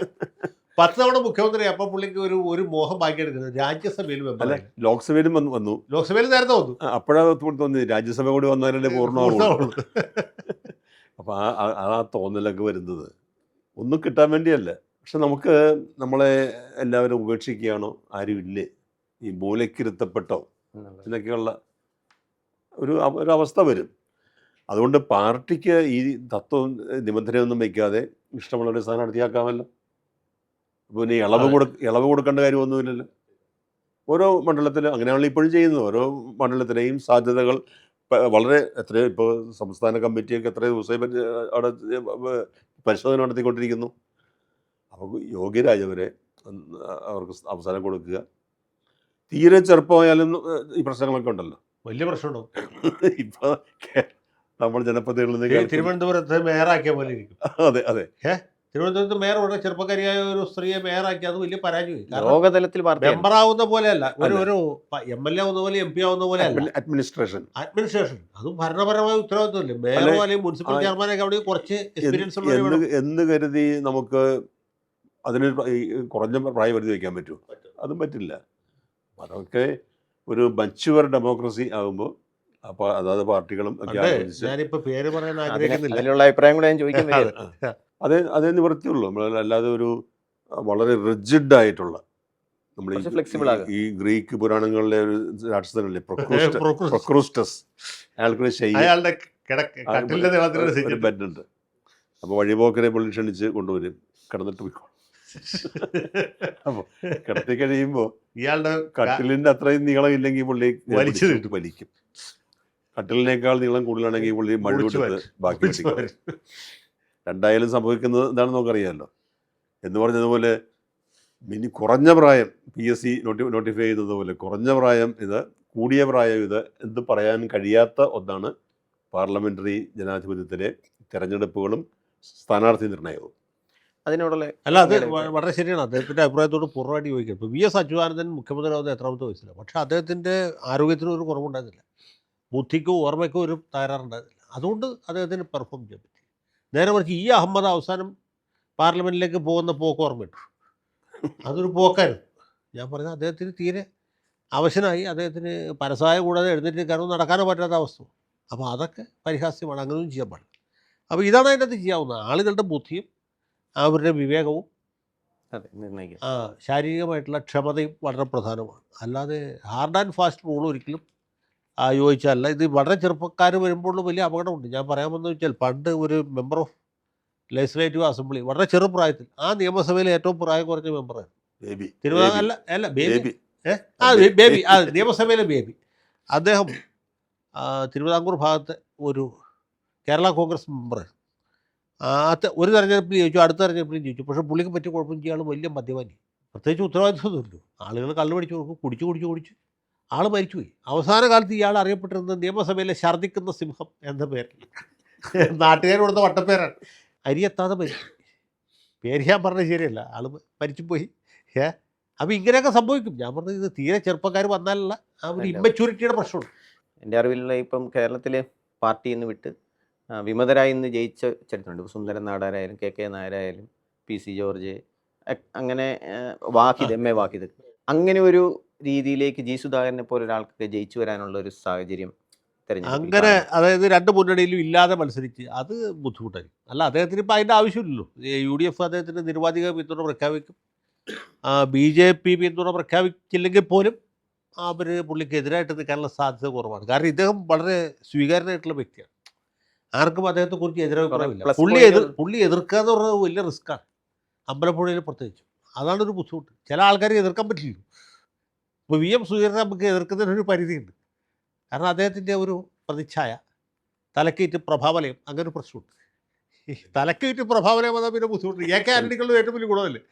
10 തവണ മുഖ്യമന്ത്രി, അപ്പം പുള്ളിക്ക് ഒരു മോഹം ബാക്കിയെടുക്കുന്നത് രാജ്യസഭയിൽ അല്ല, ലോക്സഭയിലും വന്നു. ലോക്സഭയിൽ നേരത്തെ വന്നു. അപ്പോഴാണ് തോന്നി രാജ്യസഭ കൂടി വന്നാലല്ലേ പൂർണ്ണമാവുള്ളൂ. അപ്പോൾ ആ തോന്നലൊക്കെ വരുന്നത് ഒന്നും കിട്ടാൻ വേണ്ടിയല്ല. പക്ഷെ നമുക്ക് നമ്മളെ എല്ലാവരും ഉപേക്ഷിക്കുകയാണോ, ആരും ഇല്ലേ, ഈ മൂലക്കിരുത്തപ്പെട്ടോ എന്നൊക്കെയുള്ള ഒരു അവസ്ഥ വരും. അതുകൊണ്ട് പാർട്ടിക്ക് ഈ തത്വം നിബന്ധനയൊന്നും വയ്ക്കാതെ ഇഷ്ടമുള്ളവരെ സ്ഥാനാർത്ഥിയാക്കാമല്ലോ. പിന്നെ ഇളവ് കൊടുക്കേണ്ട കാര്യമൊന്നുമില്ലല്ലോ. ഓരോ മണ്ഡലത്തിലും അങ്ങനെയാണല്ലോ ഇപ്പോഴും ചെയ്യുന്നത്. ഓരോ മണ്ഡലത്തിലെയും സാധ്യതകൾ വളരെ എത്രയോ, ഇപ്പോൾ സംസ്ഥാന കമ്മിറ്റിയൊക്കെ എത്ര ദിവസമായി അവിടെ പരിശോധന നടത്തിക്കൊണ്ടിരിക്കുന്നു. അപ്പോൾ യോഗ്യരായവരെ അവർക്ക് അവസരം കൊടുക്കുക. തീരെ ചെറുപ്പമായാലും ഈ പ്രശ്നങ്ങളൊക്കെ ഉണ്ടല്ലോ, വലിയ പ്രശ്നമുണ്ടോ? ഇപ്പോൾ നമ്മൾ ജനപ്രതിനിധികളിൽ തിരുവനന്തപുരത്ത് മേയറാക്കിയ പോലെ ഇരിക്കും. അതെ അതെ, തിരുവനന്തപുരത്ത് മേയർ വളരെ ചെറുപ്പക്കാരിയായ ഒരു സ്ത്രീയെ മേയറാക്കി, അത് വലിയ പരാജയമായി. ലോകതലത്തിൽ മെമ്പറാവുന്ന പോലെയല്ല, ഒരു MLA ആവുന്ന പോലെ, MP ആവുന്ന പോലെ അല്ല. അഡ്മിനിസ്ട്രേഷൻ അതും ഭരണപരമായ ഉത്തരവാദിത്വമല്ലേ. മേയറോ അല്ലെങ്കിൽ മുനിസിപ്പൽ ചെയർമാനൊക്കെ അവിടെ കുറച്ച് എക്സ്പീരിയൻസ് എന്ന് കരുതി നമുക്ക് അതിന് കുറഞ്ഞ പ്രായപരിധി വയ്ക്കാൻ പറ്റുമോ? അതും പറ്റില്ല. അതൊക്കെ ഒരു മച്യുവർ ഡെമോക്രസി ആകുമ്പോൾ അപ്പോൾ അതായത് പാർട്ടികളും ഒക്കെ ഞാനിപ്പോ പേര് പറയാൻ ആഗ്രഹിക്കുന്നില്ല, അതിലുള്ള അഭിപ്രായം കൂടെ ഞാൻ ചോദിക്കാൻ അതേ നിവൃത്തിയുള്ളൂ. നമ്മൾ അല്ലാതെ ഒരു വളരെ റിജിഡ് ആയിട്ടുള്ള, നമ്മൾ ഈ ഗ്രീക്ക് പുരാണങ്ങളിലെ ഒരു രാക്ഷസനല്ലേ പ്രൊക്രൂസ്റ്റസ്, അയാൾക്കൊരു ഒരു ബെഡുണ്ട്. അപ്പോൾ വഴിപോക്കരെ പുള്ളി ക്ഷണിച്ച് കൊണ്ടുവരും, കിടന്നിട്ട് പോയിക്കോളും. അപ്പോൾ കിടത്തി കഴിയുമ്പോൾ ഇയാളുടെ കട്ടിലിൻ്റെ അത്രയും നീളം ഇല്ലെങ്കിൽ പുള്ളി വലിക്കും. കട്ടിലിനേക്കാൾ നീളം കൂടുതലാണെങ്കിൽ പുള്ളി മഴുവിട്ട് ബാക്കി രണ്ടായാലും സംഭവിക്കുന്നത് എന്താണെന്ന് നമുക്കറിയാമല്ലോ. എന്ന് പറഞ്ഞതുപോലെ കുറഞ്ഞ പ്രായം PSC നോട്ടിഫൈ ചെയ്തതുപോലെ കുറഞ്ഞ പ്രായം ഇത്, കൂടിയ പ്രായം ഇത് എന്ന് പറയാൻ കഴിയാത്ത ഒന്നാണ് പാർലമെൻ്ററി ജനാധിപത്യത്തിലെ തിരഞ്ഞെടുപ്പുകളും സ്ഥാനാർത്ഥി നിർണയവും. അതിനോടുള്ള അല്ല അത് വളരെ ശരിയാണ്. അദ്ദേഹത്തിൻ്റെ അഭിപ്രായത്തോട് പൂർണ്ണമായിട്ട് യോജിക്കും. ഇപ്പോൾ VS അച്യുതാനന്ദൻ മുഖ്യമന്ത്രിയാവുന്ന എത്രാമത്തെ വയസ്സിലാണ്, പക്ഷേ അദ്ദേഹത്തിൻ്റെ ആരോഗ്യത്തിന് ഒരു കുറവുണ്ടായിരുന്നില്ല, ബുദ്ധിക്കോ ഓർമ്മയ്ക്കോ ഒരു തകരാറുണ്ടായിരുന്നില്ല. അതുകൊണ്ട് അദ്ദേഹത്തിന് പെർഫോം ചെയ്യാൻ പറ്റി. നേരെ മറിച്ച് അഹമ്മദ് അവസാനം പാർലമെൻറ്റിലേക്ക് പോകുന്ന പോക്ക് ഓർമ്മയിട്ടു, അതൊരു പോക്കായിരുന്നു. ഞാൻ പറഞ്ഞ അദ്ദേഹത്തിന് തീരെ അവശനായി, അദ്ദേഹത്തിന് പരസഹായം കൂടാതെ എഴുന്നേറ്റ് നിൽക്കാനോ നടക്കാനോ പറ്റാത്ത അവസ്ഥ. അപ്പോൾ അതൊക്കെ പരിഹാസ്യമാണ്, അങ്ങനെയൊന്നും ചെയ്യാൻ പാടില്ല. അപ്പോൾ ഇതാണ് അതിൻ്റെ അകത്ത് ചെയ്യാവുന്നത്. ആളുകളുടെ ബുദ്ധിയും അവരുടെ വിവേകവും നിർണ്ണയിക്കുക. ശാരീരികമായിട്ടുള്ള ക്ഷമതയും വളരെ പ്രധാനമാണ്. അല്ലാതെ ഹാർഡ് ആൻഡ് ഫാസ്റ്റ് റൂൾ ഒരിക്കലും യോജിച്ചല്ല. ഇത് വളരെ ചെറുപ്പക്കാർ വരുമ്പോൾ വലിയ അപകടമുണ്ട്. ഞാൻ പറയാമെന്ന് വെച്ചാൽ, പണ്ട് ഒരു മെമ്പർ ഓഫ് ലെജിസ്ലേറ്റീവ് അസംബ്ലി വളരെ ചെറുപ്രായത്തിൽ, ആ നിയമസഭയിലെ ഏറ്റവും പ്രായം കുറഞ്ഞ മെമ്പറായിരുന്നു. തിരുവിതാംകൂർ അല്ല ബേബി ബേബി നിയമസഭയിലെ ബേബി. അദ്ദേഹം തിരുവിതാംകൂർ ഭാഗത്തെ ഒരു കേരള കോൺഗ്രസ് മെമ്പറായിരുന്നു. ഒരു തെരഞ്ഞെടുപ്പിൽ ജയിച്ചു, അടുത്ത തെരഞ്ഞെടുപ്പിലും ജയിച്ചു. പക്ഷേ പുള്ളിക്ക് പറ്റിയ കുഴപ്പം ചെയ്യാൾ വലിയ മദ്യപാനി, പ്രത്യേകിച്ച് ഉത്തരവാദിത്വമൊന്നുമില്ല. ആളുകൾ കള്ളു പിടിച്ച് കൊടുക്കും, കുടിച്ച് ആൾ മരിച്ചുപോയി. അവസാന കാലത്ത് ഇയാൾ അറിയപ്പെട്ടിരുന്നത് നിയമസഭയിലെ ഛർദ്ദിക്കുന്ന സിംഹം എന്ന പേരിൽ, നാട്ടുകാർ കൊടുത്ത വട്ടപ്പേരാണ്. അരിയെത്താതെ മരിച്ചു. പേര് ഞാൻ പറഞ്ഞത് ശരിയല്ല, ആൾ മരിച്ചുപോയി. അപ്പോൾ ഇങ്ങനെയൊക്കെ സംഭവിക്കും. ഞാൻ പറഞ്ഞത് ഇത് തീരെ ചെറുപ്പക്കാർ വന്നാലുള്ള ആ ഒരു ഇമ്മച്യൂരിറ്റിയുടെ പ്രശ്നമുണ്ട്. എൻ്റെ അറിവിലുള്ള ഇപ്പം കേരളത്തിലെ പാർട്ടിയിൽ നിന്ന് വിട്ട് വിമതരായി ഇന്ന് ജയിച്ച ചരിത്രമുണ്ട്. സുന്ദരൻ നാടാരായാലും KK നായരായാലും PC ജോർജ്, അങ്ങനെ വാഹിദ്, MA വാഹിദ്, അങ്ങനെ ഒരു രീതിയിലേക്ക് G സുധാകരനെ പോലെ ഒരാൾക്ക് ജയിച്ചു വരാനുള്ള ഒരു സാഹചര്യം അങ്ങനെ, അതായത് രണ്ട് മുന്നണിയിലും ഇല്ലാതെ മത്സരിച്ച് അത് ബുദ്ധിമുട്ടായിരിക്കും. അല്ല, അദ്ദേഹത്തിന് ഇപ്പോൾ അതിൻ്റെ ആവശ്യമില്ലല്ലോ. UDF അദ്ദേഹത്തിന് നിരുപാധിക പിന്തുണ പ്രഖ്യാപിക്കും, BJP പിന്തുണ പ്രഖ്യാപിച്ചില്ലെങ്കിൽ പോലും അവർ പുള്ളിക്കെതിരായിട്ട് നിൽക്കാനുള്ള സാധ്യത കുറവാണ്. കാരണം ഇദ്ദേഹം വളരെ സ്വീകാര്യനായിട്ടുള്ള വ്യക്തിയാണ്, ആർക്കും അദ്ദേഹത്തെക്കുറിച്ച് എതിരഭിപ്രായമില്ല. പുള്ളി എതിർക്കുക എന്ന് പറഞ്ഞത് വലിയ റിസ്ക്കാണ്, അമ്പലപ്പുഴയിൽ പ്രത്യേകിച്ചും. അതാണൊരു ബുദ്ധിമുട്ട്. ചില ആൾക്കാരെ എതിർക്കാൻ പറ്റില്ല. ഇപ്പോൾ VM സുധീരനെ നമുക്ക് എതിർക്കുന്നതിനൊരു പരിധിയുണ്ട്. കാരണം അദ്ദേഹത്തിൻ്റെ ഒരു പ്രതിച്ഛായ, തലക്കേറ്റ് പ്രഭാവലയം, അങ്ങനെ ഒരു പ്രശ്നമുണ്ട്. തലക്കേറ്റ് പ്രഭാവലയം വന്നാൽ പിന്നെ ബുദ്ധിമുട്ട്. AK ആന്റണികളുടെ ഏറ്റവും വലിയ ഗുണമല്ലേ.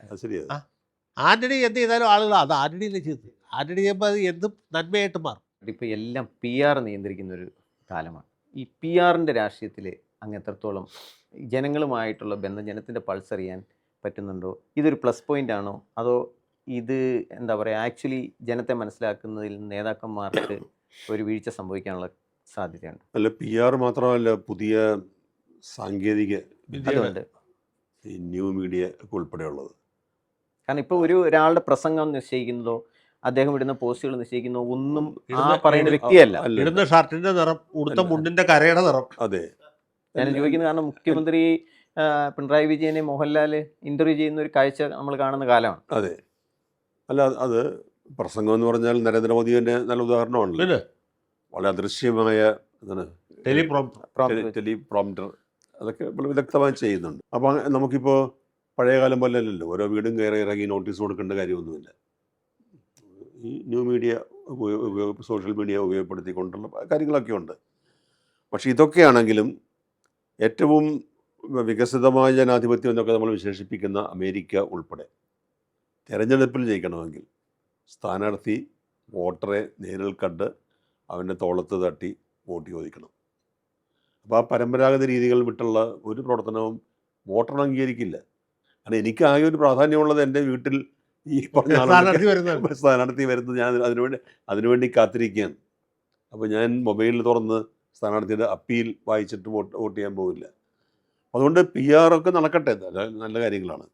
ആന്റണി എന്ത് ചെയ്താലും ആളുകൾ അത് ആന്റണിയിലെ ചെയ്ത്, ആന്റണി ചെയ്യുമ്പോൾ അത് എന്തും നന്മയായിട്ട് മാറും. ഇപ്പോൾ എല്ലാം PR നിയന്ത്രിക്കുന്ന ഒരു കാലമാണ്. ഈ PRൻ്റെ രാഷ്ട്രീയത്തിൽ അങ്ങ് എത്രത്തോളം ജനങ്ങളുമായിട്ടുള്ള ബന്ധം, ജനത്തിൻ്റെ പൾസ് അറിയാൻ പറ്റുന്നുണ്ടോ? ഇതൊരു പ്ലസ് പോയിൻ്റ് ആണോ, അതോ ഇത് എന്താ പറയുക, ആക്ച്വലി ജനത്തെ മനസ്സിലാക്കുന്നതിൽ നേതാക്കന്മാർക്ക് ഒരു വീഴ്ച സംഭവിക്കാനുള്ള സാധ്യതയുണ്ട്? അല്ല, PR മാത്രമല്ല, പുതിയ സാങ്കേതിക അതുകൊണ്ട് ഈ ന്യൂ മീഡിയ ഒക്കെ ഉൾപ്പെടെയുള്ളത്. കാരണം ഇപ്പോൾ ഒരാളുടെ പ്രസംഗം നിശ്ചയിക്കുന്നതോ അദ്ദേഹം ഇടുന്ന പോസ്റ്റുകൾ നിശ്ചയിക്കുന്നതോ ഒന്നും ആ പറയുന്ന വ്യക്തിയല്ല. ഇടുന്ന ഷർട്ടിന്റെ നിറം, ഉടുത്ത മുണ്ടിന്റെ കരയുടെ നിറം. അതെ, ഞാൻ ചോദിക്കുന്നത് കാരണം മുഖ്യമന്ത്രി പിണറായി വിജയനെ മോഹൻലാൽ ഇന്റർവ്യൂ ചെയ്യുന്ന ഒരു കാഴ്ച നമ്മൾ കാണുന്ന കാലമാണ്. അതെ. അല്ല, അത് പ്രസംഗം എന്ന് പറഞ്ഞാൽ നരേന്ദ്രമോദിയുടെ നല്ല ഉദാഹരണമാണല്ലോ. വളരെ അദൃശ്യമായ ടെലിപ്രോംപ്റ്റർ, അതൊക്കെ വിദഗ്ധമായി ചെയ്യുന്നുണ്ട്. അപ്പോൾ നമുക്കിപ്പോൾ പഴയ കാലം പോലെ അല്ലല്ലോ, ഓരോ വീടും കയറി ഇറങ്ങി നോട്ടീസ് കൊടുക്കേണ്ട കാര്യമൊന്നുമില്ല. ഈ ന്യൂ മീഡിയ സോഷ്യൽ മീഡിയ ഉപയോഗപ്പെടുത്തിക്കൊണ്ടുള്ള കാര്യങ്ങളൊക്കെ ഉണ്ട്. പക്ഷേ ഇതൊക്കെയാണെങ്കിലും ഏറ്റവും വികസിതമായ ജനാധിപത്യം എന്നൊക്കെ നമ്മൾ വിശേഷിപ്പിക്കുന്ന അമേരിക്ക ഉൾപ്പെടെ തെരഞ്ഞെടുപ്പിൽ ജയിക്കണമെങ്കിൽ സ്ഥാനാർത്ഥി വോട്ടറെ നേരിൽ കണ്ട് അവൻ്റെ തോളത്ത് തട്ടി വോട്ട് ചോദിക്കണം. അപ്പോൾ ആ പരമ്പരാഗത രീതികൾ വിട്ടുള്ള ഒരു പ്രവർത്തനവും വോട്ടർ അംഗീകരിക്കില്ല. കാരണം എനിക്ക് ആകെ ഒരു പ്രാധാന്യമുള്ളത് എൻ്റെ വീട്ടിൽ ഈ പറഞ്ഞ സ്ഥാനാർത്ഥി വരുന്നത്, ഞാൻ അതിനുവേണ്ടി കാത്തിരിക്കുകയാണ്. അപ്പോൾ ഞാൻ മൊബൈലിൽ തുറന്ന് സ്ഥാനാർത്ഥിയുടെ അപ്പീൽ വായിച്ചിട്ട് വോട്ട് ചെയ്യാൻ പോവില്ല. അതുകൊണ്ട് PR ഒക്കെ നടക്കട്ടെ, നല്ല കാര്യങ്ങളാണ്.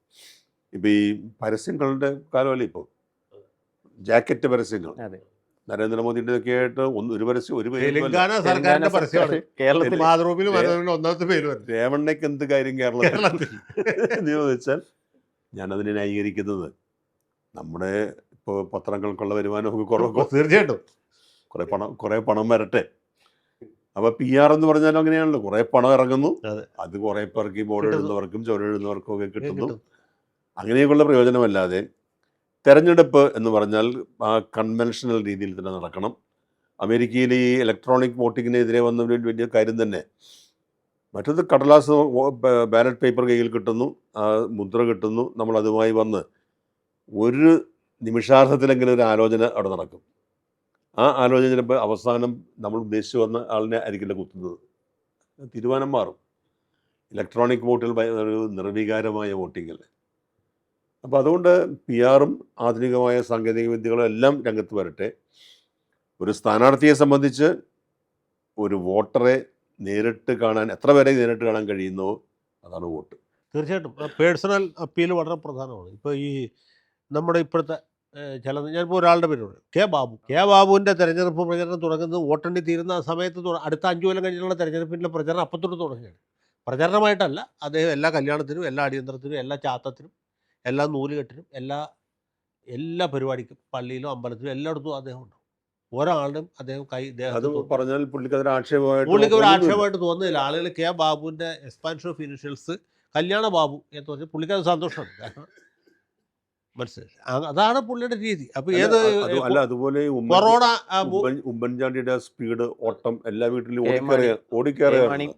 ഇപ്പോൾ ഈ പരസ്യങ്ങളുടെ കാലമല്ലേ, ഇപ്പോൾ ജാക്കറ്റ് പരസ്യങ്ങൾ നരേന്ദ്രമോദിൻ്റെ ഒക്കെ ആയിട്ട് ഒരു പരസ്യം, ഒരു സർക്കാരിന്റെ പരസ്യമാണ് കേരളത്തിൽ. രേവണ്ണയ്ക്ക് എന്ത് കാര്യം കേരളത്തിൽ എന്ന് ചോദിച്ചാൽ ഞാനതിനെ ന്യായീകരിക്കുന്നത്, നമ്മുടെ ഇപ്പോൾ പത്രങ്ങൾക്കുള്ള വരുമാനമൊക്കെ കുറവ്, തീർച്ചയായിട്ടും കുറേ പണം വരട്ടെ. അപ്പോൾ PR എന്ന് പറഞ്ഞാലും അങ്ങനെയാണല്ലോ, കുറേ പണം ഇറങ്ങുന്നു, അത് കുറേ പേർക്ക് ബോർഡ് എഴുതുന്നവർക്കും ചുവരെഴുതുന്നവർക്കും ഒക്കെ കിട്ടുന്നു. അങ്ങനെയൊക്കെയുള്ള പ്രയോജനമല്ലാതെ തെരഞ്ഞെടുപ്പ് എന്ന് പറഞ്ഞാൽ ആ കൺവെൻഷണൽ രീതിയിൽ തന്നെ നടക്കണം. അമേരിക്കയിൽ ഈ ഇലക്ട്രോണിക് വോട്ടിങ്ങിനെതിരെ വന്ന വലിയ കാര്യം തന്നെ. മറ്റത് കടലാസ് ബാലറ്റ് പേപ്പർ കയ്യിൽ കിട്ടുന്നു, ആ മുദ്ര കിട്ടുന്നു, നമ്മൾ അതുമായി വന്ന് ഒരു നിമിഷാർദ്ധത്തിലെങ്കിലും ഒരു ആലോചന അവിടെ നടക്കും. ആ ആലോചന ചിലപ്പോൾ അവസാനം നമ്മൾ ഉദ്ദേശിച്ചു വന്ന ആളിനെ ആയിരിക്കില്ല കുത്തുന്നത്, തീരുമാനം മാറും. ഇലക്ട്രോണിക് വോട്ടുകൾ ഒരു നിർവികാരമായ വോട്ടിംഗ് അല്ലേ. അപ്പോൾ അതുകൊണ്ട് PR-ഉം ആധുനികമായ സാങ്കേതിക വിദ്യകളും എല്ലാം രംഗത്ത് വരട്ടെ. ഒരു സ്ഥാനാർത്ഥിയെ സംബന്ധിച്ച് ഒരു വോട്ടറെ നേരിട്ട് കാണാൻ, എത്ര പേരെ നേരിട്ട് കാണാൻ കഴിയുന്നോ അതാണ് വോട്ട്. തീർച്ചയായിട്ടും പേഴ്സണൽ അപ്പീൽ വളരെ പ്രധാനമാണ്. ഇപ്പോൾ ഈ നമ്മുടെ ഇപ്പോഴത്തെ ഞാനിപ്പോൾ ഒരാളുടെ പേര് പറയും, കെ ബാബുവിൻ്റെ തെരഞ്ഞെടുപ്പ് പ്രചരണം തുടങ്ങുന്നത് വോട്ടെണ്ണി തീരുന്ന ആ സമയത്ത് അടുത്ത 5 കൊല്ലം കഴിഞ്ഞുള്ള തെരഞ്ഞെടുപ്പിൻ്റെ പ്രചരണം അപ്പത്തൊട്ട് തുടങ്ങുകയാണ്. പ്രചരണമായിട്ടല്ല, അദ്ദേഹം എല്ലാ കല്യാണത്തിനും, എല്ലാ അടിയന്തരത്തിനും, എല്ലാ ചാത്തത്തിനും, എല്ലാ നൂലുകെട്ടിനും, എല്ലാ പരിപാടിക്കും, പള്ളിയിലും അമ്പലത്തിലും എല്ലായിടത്തും അദ്ദേഹം ഉണ്ടാവും. ഒരാളും അദ്ദേഹം അത് പറഞ്ഞാൽ പുള്ളിക്ക് പുള്ളിക്ക് ഒരു ആക്ഷേപമായിട്ട് തോന്നുന്നില്ല. ആളുകൾ കെ ബാബുവിൻ്റെ എക്സ്പാൻഷൻ ഓഫ് ഇനിഷ്യൽസ് കല്യാണ ബാബു എന്ന് പറഞ്ഞാൽ പുള്ളിക്ക് അത് സന്തോഷമാണ്. കാരണം മനസ്സിലായി, അതാണ് പുള്ളിയുടെ രീതി. അപ്പോൾ ഏത് അല്ല, അതുപോലെ കൊറോണ ഉമ്മൻചാണ്ടിയുടെ സ്പീഡ്, ഓട്ടം എല്ലാ വീട്ടിലും ഓടിക്കയറുകയാണ്.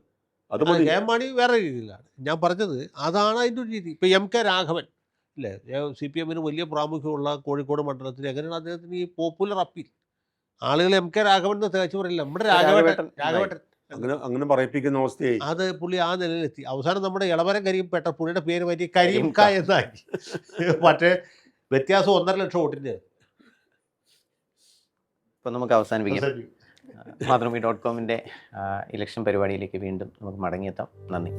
അത് കെ എം മാണി വേറെ രീതിയിലാണ് ഞാൻ പറഞ്ഞത്. അതാണ് അതിൻ്റെ ഒരു രീതി. ഇപ്പോൾ MK രാഘവൻ അല്ലേ, CPM-ന് വലിയ പ്രാമുഖ്യമുള്ള കോഴിക്കോട് മണ്ഡലത്തിൽ എങ്ങനെയാണ് അദ്ദേഹത്തിന് ഈ പോപ്പുലർ അപ്പീൽ? ആളുകൾ MK രാഘവൻ എന്ന് തേച്ച് പറയില്ല, നമ്മുടെ രാഘവേട്ടൻ അങ്ങനെ പറയിപ്പിക്കുന്ന അവസ്ഥയായി. അത് പുള്ളി ആ നിലയിലെത്തി. അവസാനം നമ്മുടെ ഇളവരം കരിയപ്പെട്ട പുള്ളിയുടെ പേര് മാറ്റി കരീംക എന്നാക്കി. മറ്റേ വ്യത്യാസം 1.5 ലക്ഷം വോട്ടിൻ്റെ. ഇപ്പം നമുക്ക് അവസാനിപ്പിക്കാം. മാതൃഭൂമി.com ഇലക്ഷൻ പരിപാടിയിലേക്ക് വീണ്ടും നമുക്ക് മടങ്ങിയെത്താം. നന്ദി.